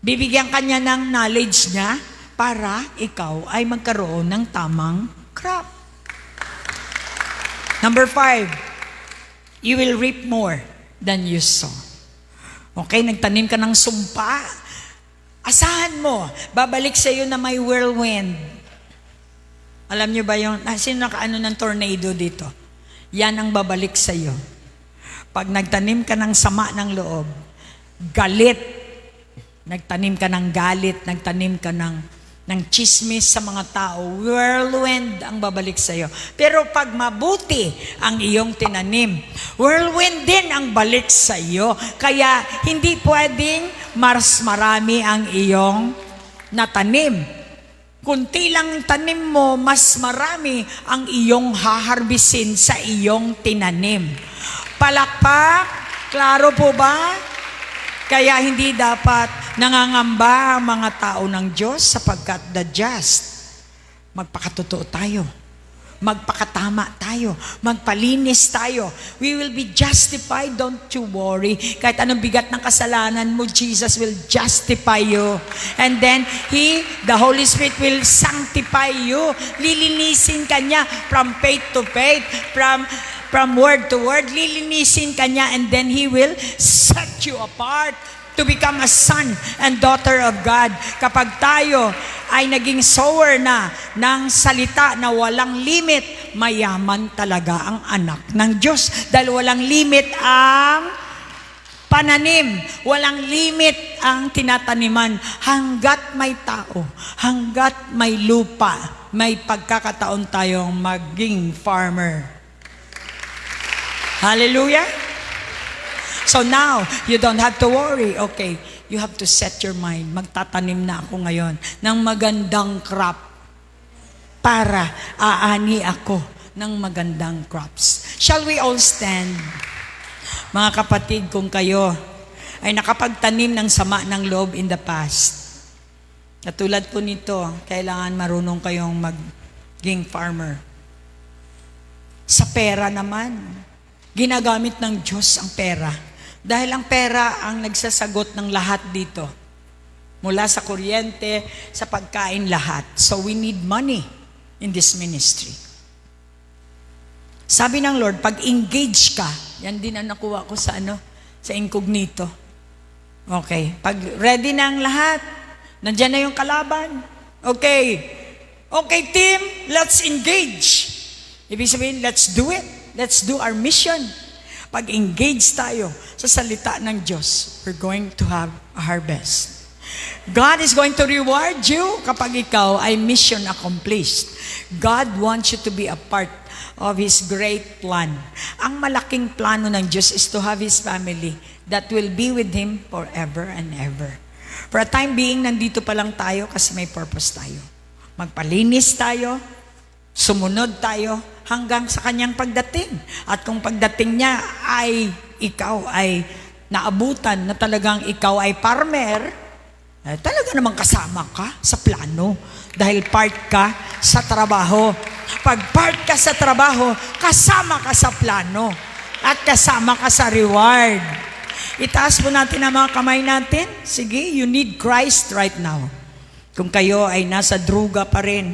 Bibigyan ka niya ng knowledge niya para ikaw ay magkaroon ng tamang crop. Number 5, you will reap more than you sow. Okay, nagtanim ka ng sumpa, asahan mo, babalik sa iyo na may whirlwind. Alam niyo ba yung, sino nakaano ng tornado dito? Yan ang babalik sa iyo. Pag nagtanim ka ng sama ng loob, galit, nagtanim ka ng galit, nagtanim ka ng chismis sa mga tao, whirlwind ang babalik sa iyo. Pero pag mabuti ang iyong tinanim, whirlwind din ang balik sa iyo. Kaya hindi pwedeng mas marami ang iyong natanim. Kunti lang tanim mo, mas marami ang iyong haharbisin sa iyong tinanim. Palakpak, klaro po ba? Kaya hindi dapat nangangamba ang mga tao ng Diyos sapagkat the just. Magpakatotoo tayo. magpakatama tayo, magpalinis tayo. We will be justified, don't you worry. Kahit anong bigat ng kasalanan mo, Jesus will justify you. And then, the Holy Spirit will sanctify you. Lilinisin ka niya from faith to faith, from word to word. Lilinisin ka niya, and then He will set you apart to become a son and daughter of God. Kapag tayo ay naging sower na ng salita na walang limit, mayaman talaga ang anak ng Diyos. Dahil walang limit ang pananim, walang limit ang tinataniman. Hanggat may tao, hanggat may lupa, may pagkakataon tayong maging farmer. Hallelujah! So now, you don't have to worry. Okay, you have to set your mind. Magtatanim na ako ngayon ng magandang crop para aani ako ng magandang crops. Shall we all stand? Mga kapatid, kung kayo ay nakapagtanim ng sama ng loob in the past, katulad po nito, kailangan marunong kayong maging farmer. Sa pera naman, ginagamit ng Diyos ang pera. Dahil ang pera ang nagsasagot ng lahat dito. Mula sa kuryente, sa pagkain, lahat. So we need money in this ministry. Sabi ng Lord, pag engage ka, yan din ang nakuha ko sa sa incognito. Okay, pag ready na ang lahat, nandyan na yung kalaban. Okay, team, let's engage. Ibig sabihin, let's do it. Let's do our mission. Pag engage tayo sa salita ng Diyos, we're going to have a harvest. God is going to reward you kapag ikaw ay mission accomplished. God wants you to be a part of His great plan. Ang malaking plano ng Diyos is to have His family that will be with Him forever and ever. For a time being, nandito pa lang tayo kasi may purpose tayo. Magpalinis tayo, sumunod tayo, hanggang sa kanyang pagdating. At kung pagdating niya ay ikaw ay naabutan na talagang ikaw ay farmer, talaga namang kasama ka sa plano. Dahil part ka sa trabaho. Pag part ka sa trabaho, kasama ka sa plano. At kasama ka sa reward. Itaas po natin ang mga kamay natin. Sige, you need Christ right now. Kung kayo ay nasa druga pa rin,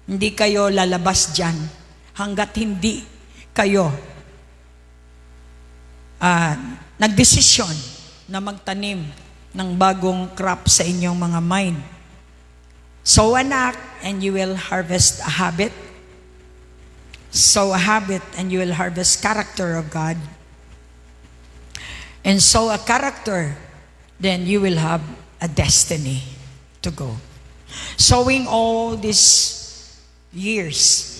hindi kayo lalabas dyan hanggat hindi kayo nagdesisyon na magtanim ng bagong crop sa inyong mga mind. Sow an act and you will harvest a habit. Sow a habit and you will harvest character of God. And sow a character, then you will have a destiny to go. Sowing all these years,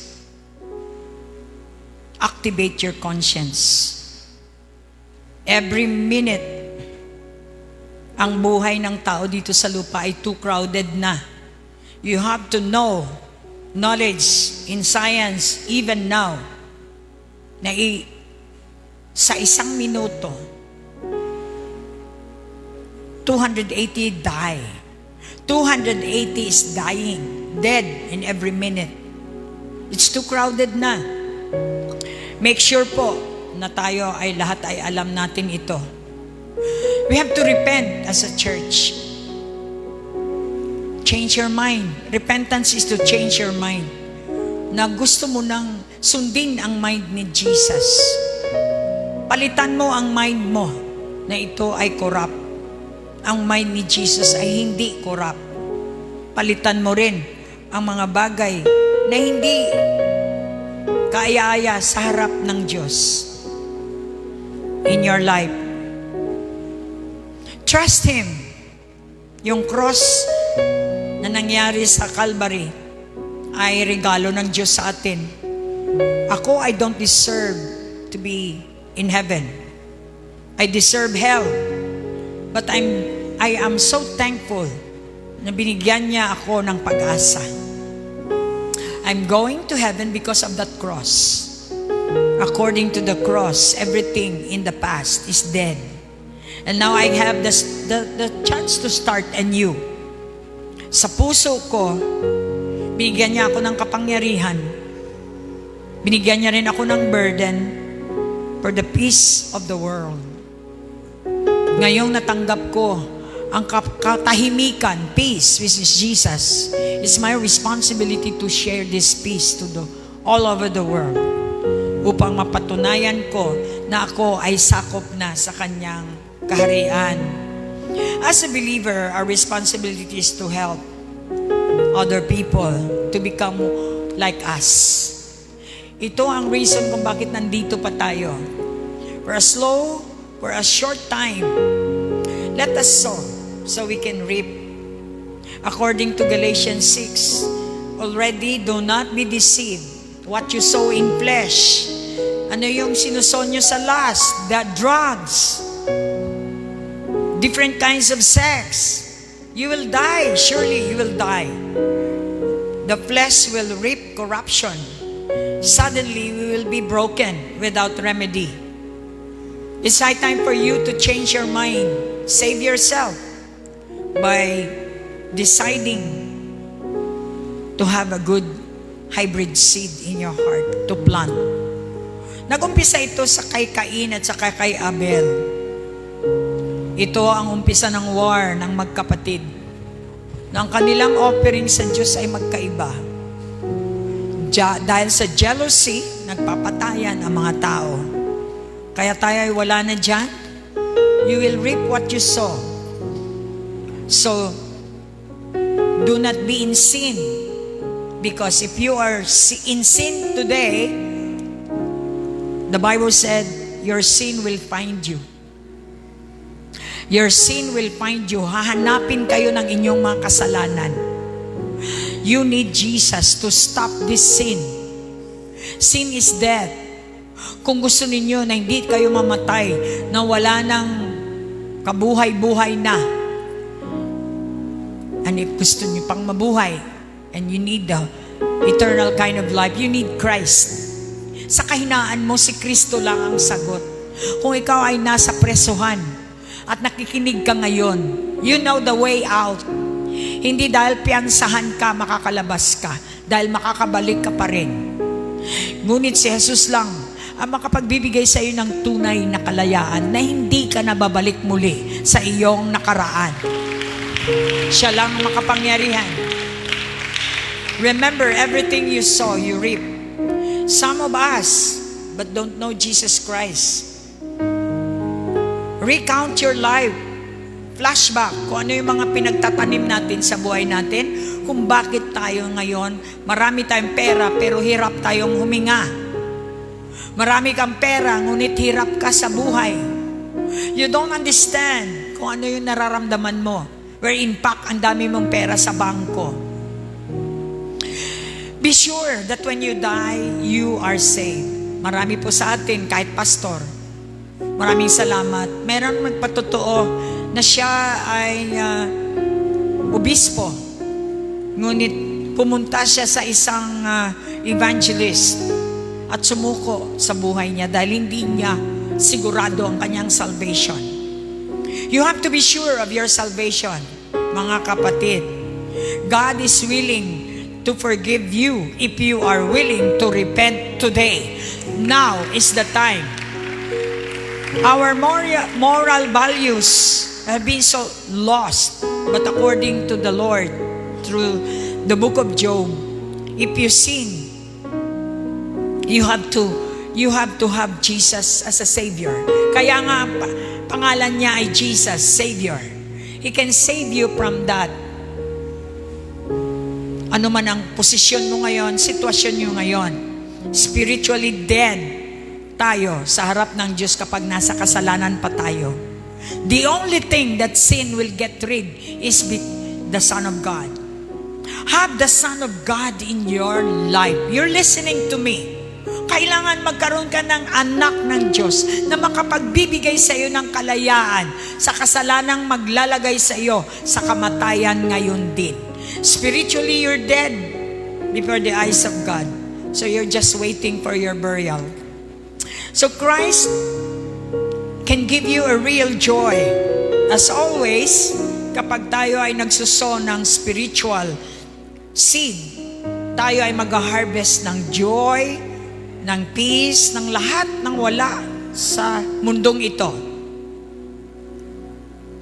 activate your conscience. Every minute, ang buhay ng tao dito sa lupa ay too crowded na. You have to know knowledge in science even now na sa isang minuto 280 die. 280 is dying, dead in every minute. It's too crowded na. Make sure po na tayo ay lahat ay alam natin ito. We have to repent as a church. Change your mind. Repentance is to change your mind. Na gusto mo nang sundin ang mind ni Jesus. Palitan mo ang mind mo na ito ay corrupt. Ang mind ni Jesus ay hindi corrupt. Palitan mo rin ang mga bagay na hindi kaaya-aya sa harap ng Diyos in your life. Trust Him. Yung cross na nangyari sa Calvary ay regalo ng Diyos sa atin. Ako, I don't deserve to be in heaven. I deserve hell. But I am so thankful na binigyan niya ako ng pag-asa. I'm going to heaven because of that cross. According to the cross, everything in the past is dead. And now I have the chance to start anew. Sa puso ko, bigyan niya ako ng kapangyarihan Binigyan niya rin ako ng burden for the peace of the world. Ngayong natanggap ko ang katahimikan, peace, which is Jesus, it's my responsibility to share this peace to all over the world upang mapatunayan ko na ako ay sakop na sa kanyang kaharian. As a believer, our responsibility is to help other people to become like us. Ito ang reason kung bakit nandito pa tayo. For a short time, let us sow so we can reap. According to Galatians 6, already do not be deceived. What you sow in flesh, ano yung sinusow nyo sa lust, that drugs, different kinds of sex, you will die. Surely you will die. The flesh will reap corruption. Suddenly we will be broken without remedy. It's high time for you to change your mind. Save yourself by deciding to have a good hybrid seed in your heart to plant. Nag-umpisa ito sa kay Cain at sa kay Abel. Ito ang umpisa ng war ng magkapatid. Na ang kanilang offering sa Diyos ay magkaiba. Dahil sa jealousy, nagpapatayan ang mga tao. Kaya tayo ay wala na dyan. You will reap what you sow. So, do not be in sin. Because if you are in sin today, the Bible said, your sin will find you. Your sin will find you. Hahanapin kayo ng inyong mga kasalanan. You need Jesus to stop this sin. Sin is death. Kung gusto ninyo na hindi kayo mamatay, na wala ng kabuhay-buhay na, and if gusto niyo pang mabuhay, and you need the eternal kind of life, you need Christ. Sa kahinaan mo, si Kristo lang ang sagot. Kung ikaw ay nasa presuhan at nakikinig ka ngayon, you know the way out. Hindi dahil piyansahan ka, makakalabas ka. Dahil makakabalik ka pa rin. Ngunit si Jesus lang ang makapagbibigay sa iyo ng tunay na kalayaan na hindi ka nababalik muli sa iyong nakaraan. Siya lang makapangyarihan. Remember, everything you sow, you reap. Some of us, but don't know Jesus Christ. Recount your life. Flashback kung ano yung mga pinagtatanim natin sa buhay natin, kung bakit tayo ngayon, marami tayong pera pero hirap tayong huminga. Marami kang pera, ngunit hirap ka sa buhay. You don't understand kung ano yung nararamdaman mo. Where in fact, ang dami mong pera sa bangko. Be sure that when you die, you are saved. Marami po sa atin, kahit pastor, maraming salamat. Meron magpatotoo na siya ay obispo. Ngunit pumunta siya sa isang evangelist at sumuko sa buhay niya dahil hindi niya sigurado ang kanyang salvation. You have to be sure of your salvation, mga kapatid. God is willing to forgive you if you are willing to repent today. Now is the time. Our moral values have been so lost, but according to the Lord, through the book of Job, if you sin, you have to have Jesus as a Savior. Kaya nga pangalan niya ay Jesus, Savior. He can save you from that. Ano man ang posisyon mo ngayon, sitwasyon nyo ngayon, spiritually dead tayo sa harap ng Diyos kapag nasa kasalanan pa tayo. The only thing that sin will get rid is the Son of God. Have the Son of God in your life. You're listening to me. Kailangan magkaroon ka ng anak ng Diyos na makapagbibigay sa iyo ng kalayaan sa kasalanang maglalagay sa iyo sa kamatayan ngayon din. Spiritually, you're dead before the eyes of God. So you're just waiting for your burial. So Christ can give you a real joy. As always, kapag tayo ay nagsuso ng spiritual seed, tayo ay mag-harvest ng joy ng peace, ng lahat ng wala sa mundong ito.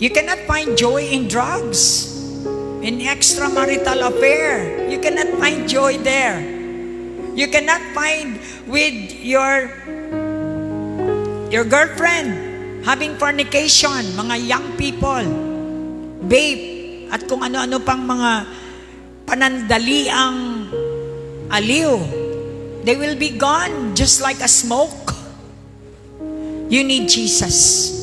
You cannot find joy in drugs, in extramarital affair. You cannot find joy there. You cannot find with your girlfriend having fornication, mga young people, babe, at kung ano-ano pang mga panandaliang aliw. They will be gone just like a smoke. You need Jesus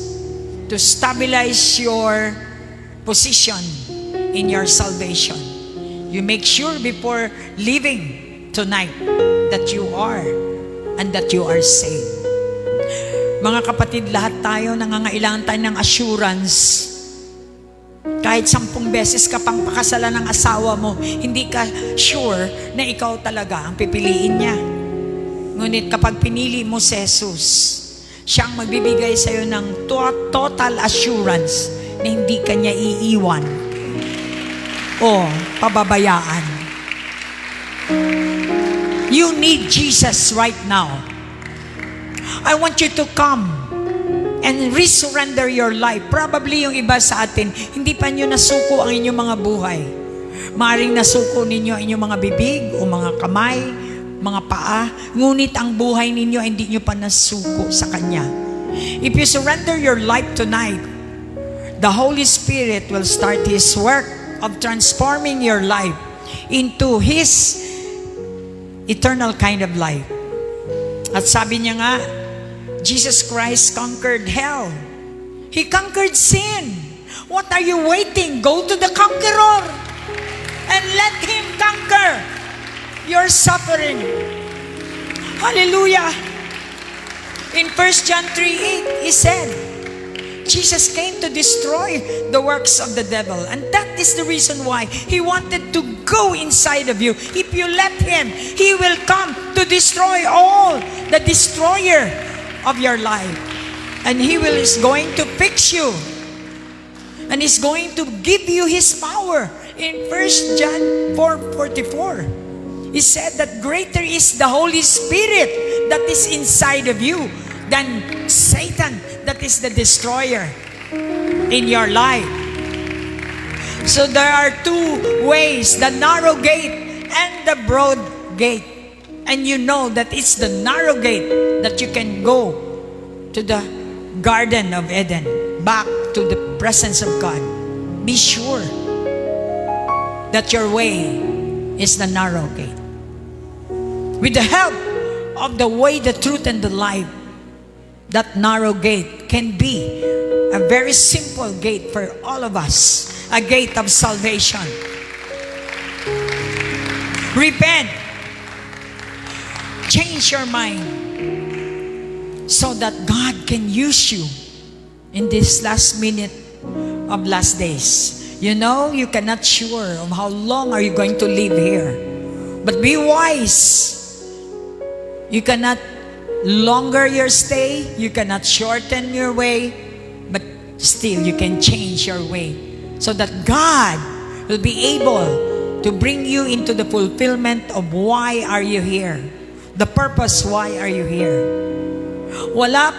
to stabilize your position in your salvation. You make sure before leaving tonight that you are and that you are saved. Mga kapatid, lahat tayo nangangailangan tayo ng assurance. Kahit 10 beses ka pang pakasalan ng asawa mo, hindi ka sure na ikaw talaga ang pipiliin niya. Ngunit kapag pinili mo si Jesus, siyang magbibigay sa iyo ng total assurance na hindi ka niya iiwan o pababayaan. You need Jesus right now. I want you to come and resurrender your life. Probably yung iba sa atin, hindi pa nyo nasuko ang inyong mga buhay. Maaring nasuko ninyo ang inyong mga bibig o mga kamay, mga paa, ngunit ang buhay ninyo hindi nyo pa nasuko sa Kanya. If you surrender your life tonight, the Holy Spirit will start His work of transforming your life into His eternal kind of life. At sabi niya nga, Jesus Christ conquered hell. He conquered sin. What are you waiting? Go to the conqueror and let Him conquer your suffering. Hallelujah. In 1 John 3:8, He said, Jesus came to destroy the works of the devil. And that is the reason why He wanted to go inside of you. If you let Him, He will come to destroy all the destroyer of your life. And He is going to fix you. And He's going to give you His power. In 1 John 4:44, He said that greater is the Holy Spirit that is inside of you than Satan that is the destroyer in your life. So there are 2 ways, the narrow gate and the broad gate. And you know that it's the narrow gate that you can go to the Garden of Eden, back to the presence of God. Be sure that your way is the narrow gate. With the help of the way, the truth, and the life, that narrow gate can be a very simple gate for all of us, a gate of salvation. Repent. Change your mind so that God can use you in this last minute of last days. You know, you cannot sure of how long are you going to live here. But be wise. You cannot longer your stay, you cannot shorten your way, but still you can change your way so that God will be able to bring you into the fulfillment of why are you here. The purpose, why are you here? Wala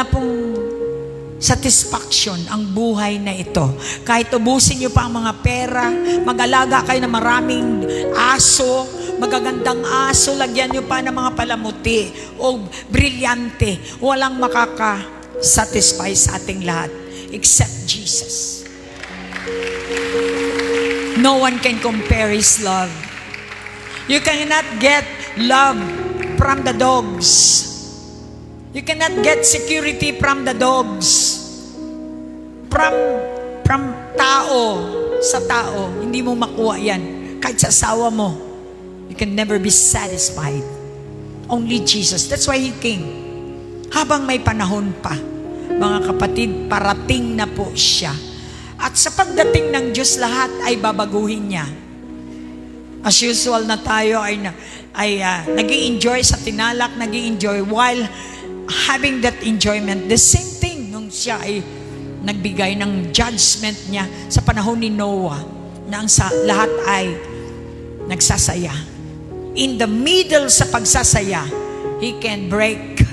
pong satisfaction ang buhay na ito. Kahit ubusin nyo pa ang mga pera, mag-alaga kayo ng maraming aso, magagandang aso, lagyan nyo pa ng mga palamuti o brilyante, walang makaka-satisfy sa ating lahat except Jesus. No one can compare His love. You cannot get love from the dogs. You cannot get security from the dogs. From tao sa tao. Hindi mo makuha yan. Kahit sa asawa mo, you can never be satisfied. Only Jesus. That's why He came. Habang may panahon pa, mga kapatid, parating na po siya. At sa pagdating ng Diyos, lahat ay babaguhin niya. As usual na tayo ay nag-i-enjoy sa tinalak, nag-i-enjoy while having that enjoyment. The same thing nung siya ay nagbigay ng judgment niya sa panahon ni Noah na ang lahat ay nagsasaya. in the middle sa pagsasaya, He can break,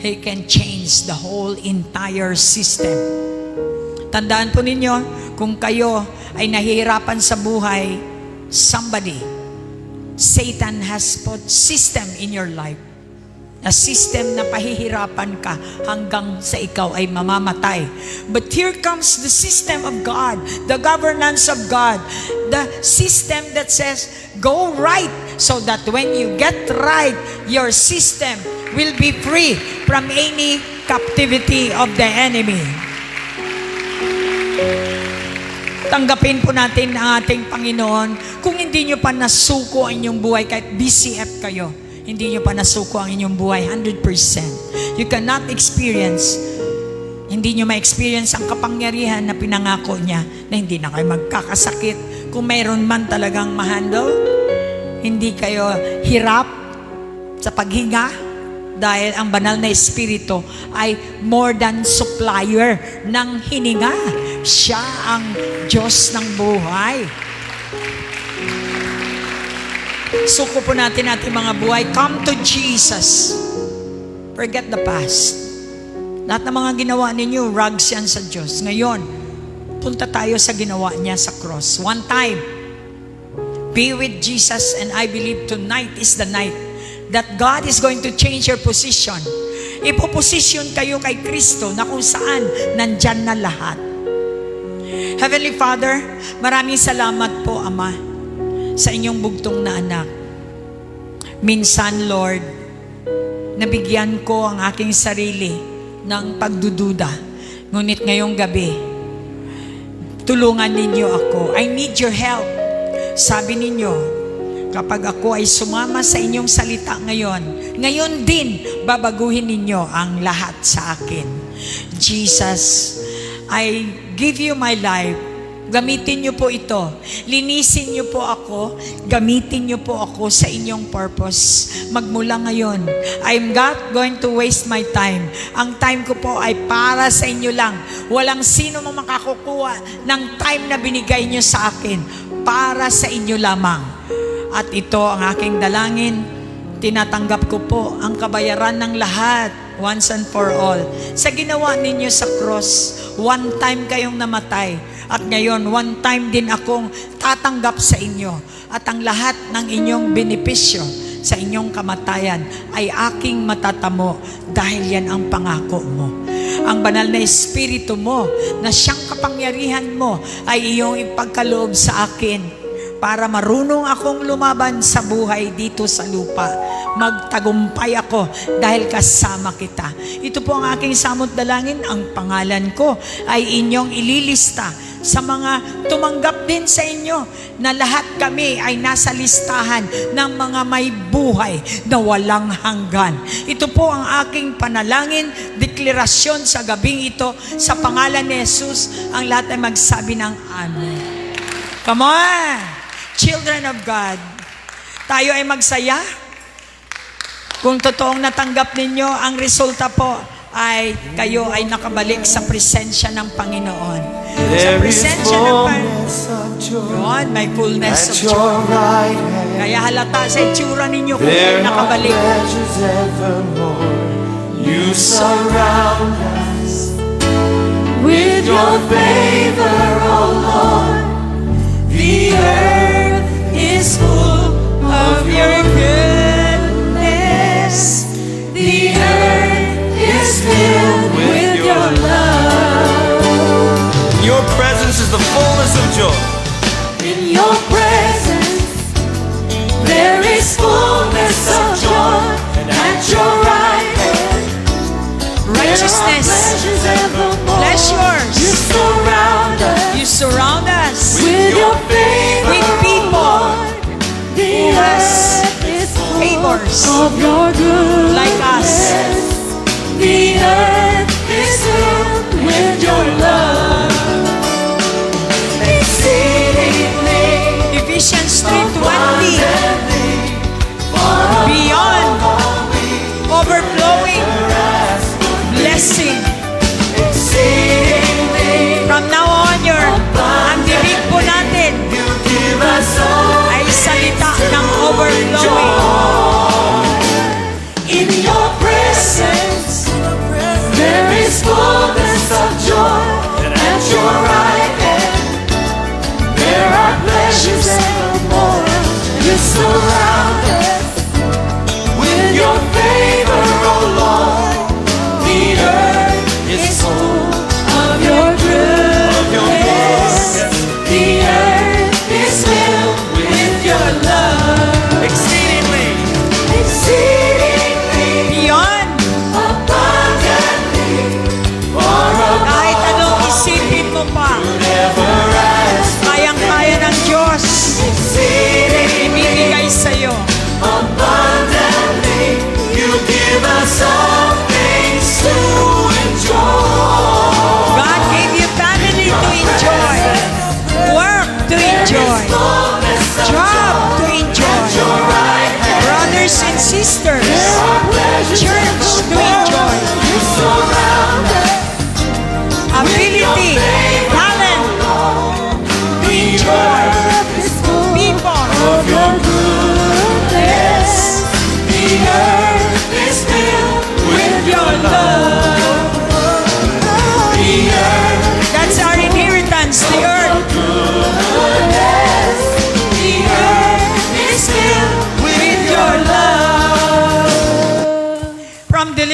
He can change the whole entire system. Tandaan po ninyo, kung kayo ay nahihirapan sa buhay, Satan has put system in your life. Na system na pahihirapan ka hanggang sa ikaw ay mamamatay. But here comes the system of God, the governance of God, the system that says, go right, so that when you get right, your system will be free from any captivity of the enemy. Tanggapin po natin ang ating Panginoon. Kung hindi nyo pa nasuko ang inyong buhay, kahit BCF kayo, hindi nyo pa nasuko ang inyong buhay 100%. You cannot experience, hindi nyo ma-experience ang kapangyarihan na pinangako niya na hindi na kayo magkakasakit. Kung mayroon man talagang ma-handle, hindi kayo hirap sa paghinga dahil ang banal na espiritu ay more than supplier ng hininga. Siya ang Diyos ng buhay. Suko po natin ating mga buhay. Come to Jesus. Forget the past. Lahat ng mga ginawa ninyo, rags yan sa Diyos. Ngayon, punta tayo sa ginawa niya sa cross. One time, be with Jesus, and I believe tonight is the night that God is going to change your position. Ipoposisyon kayo kay Kristo na kung saan nandyan na lahat. Heavenly Father, maraming salamat po, Ama, sa inyong bugtong na anak. Minsan, Lord, nabigyan ko ang aking sarili ng pagdududa. Ngunit ngayong gabi, tulungan ninyo ako. I need your help. Sabi ninyo, kapag ako ay sumama sa inyong salita ngayon din, babaguhin ninyo ang lahat sa akin. Jesus, I give you my life. Gamitin niyo po ito. Linisin niyo po ako. Gamitin niyo po ako sa inyong purpose. Magmula ngayon, I'm not going to waste my time. Ang time ko po ay para sa inyo lang. Walang sino mang makakukuha ng time na binigay niyo sa akin. Para sa inyo lamang. At ito ang aking dalangin. Tinatanggap ko po ang kabayaran ng lahat, once and for all. Sa ginawa ninyo sa cross, one time kayong namatay. At ngayon, one time din akong tatanggap sa inyo. At ang lahat ng inyong benepisyo sa inyong kamatayan ay aking matatamo dahil yan ang pangako mo. Ang banal na espiritu mo na siyang kapangyarihan mo ay iyong ipagkaloob sa akin para marunong akong lumaban sa buhay dito sa lupa. Magtagumpay ako dahil kasama kita. Ito po ang aking samot dalangin. Ang pangalan ko ay inyong ililista sa mga tumanggap din sa inyo na lahat kami ay nasa listahan ng mga may buhay na walang hanggan. Ito po ang aking panalangin, deklarasyon sa gabing ito sa pangalan ni Jesus. Ang lahat ay magsabi ng Amen. Come on! Children of God, tayo ay magsaya. Kung totoong natanggap ninyo, ang resulta po ay kayo ay nakabalik sa presensya ng Panginoon. Sa presensya ng Panginoon, may fullness of joy. Kaya halata sa itsura ninyo kung kayo nakabalik. You surround us with your favor, oh Lord. The earth is full of your goodness. The earth is filled with your love. Your presence is the fullness of joy. In your presence there is fullness of joy. At your right hand Righteousness, pleasures, you surround us you surround us with your favor, with people the earth is full favors of your goodness. like us. The earth is filled with your love. Exceedingly Ephesians 3:20, beyond overflowing blessing. exceedingly From now on, ang bibig po natin you give us all ay salita ng overflowing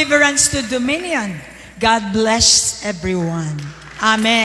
deliverance to dominion. God bless everyone. Amen.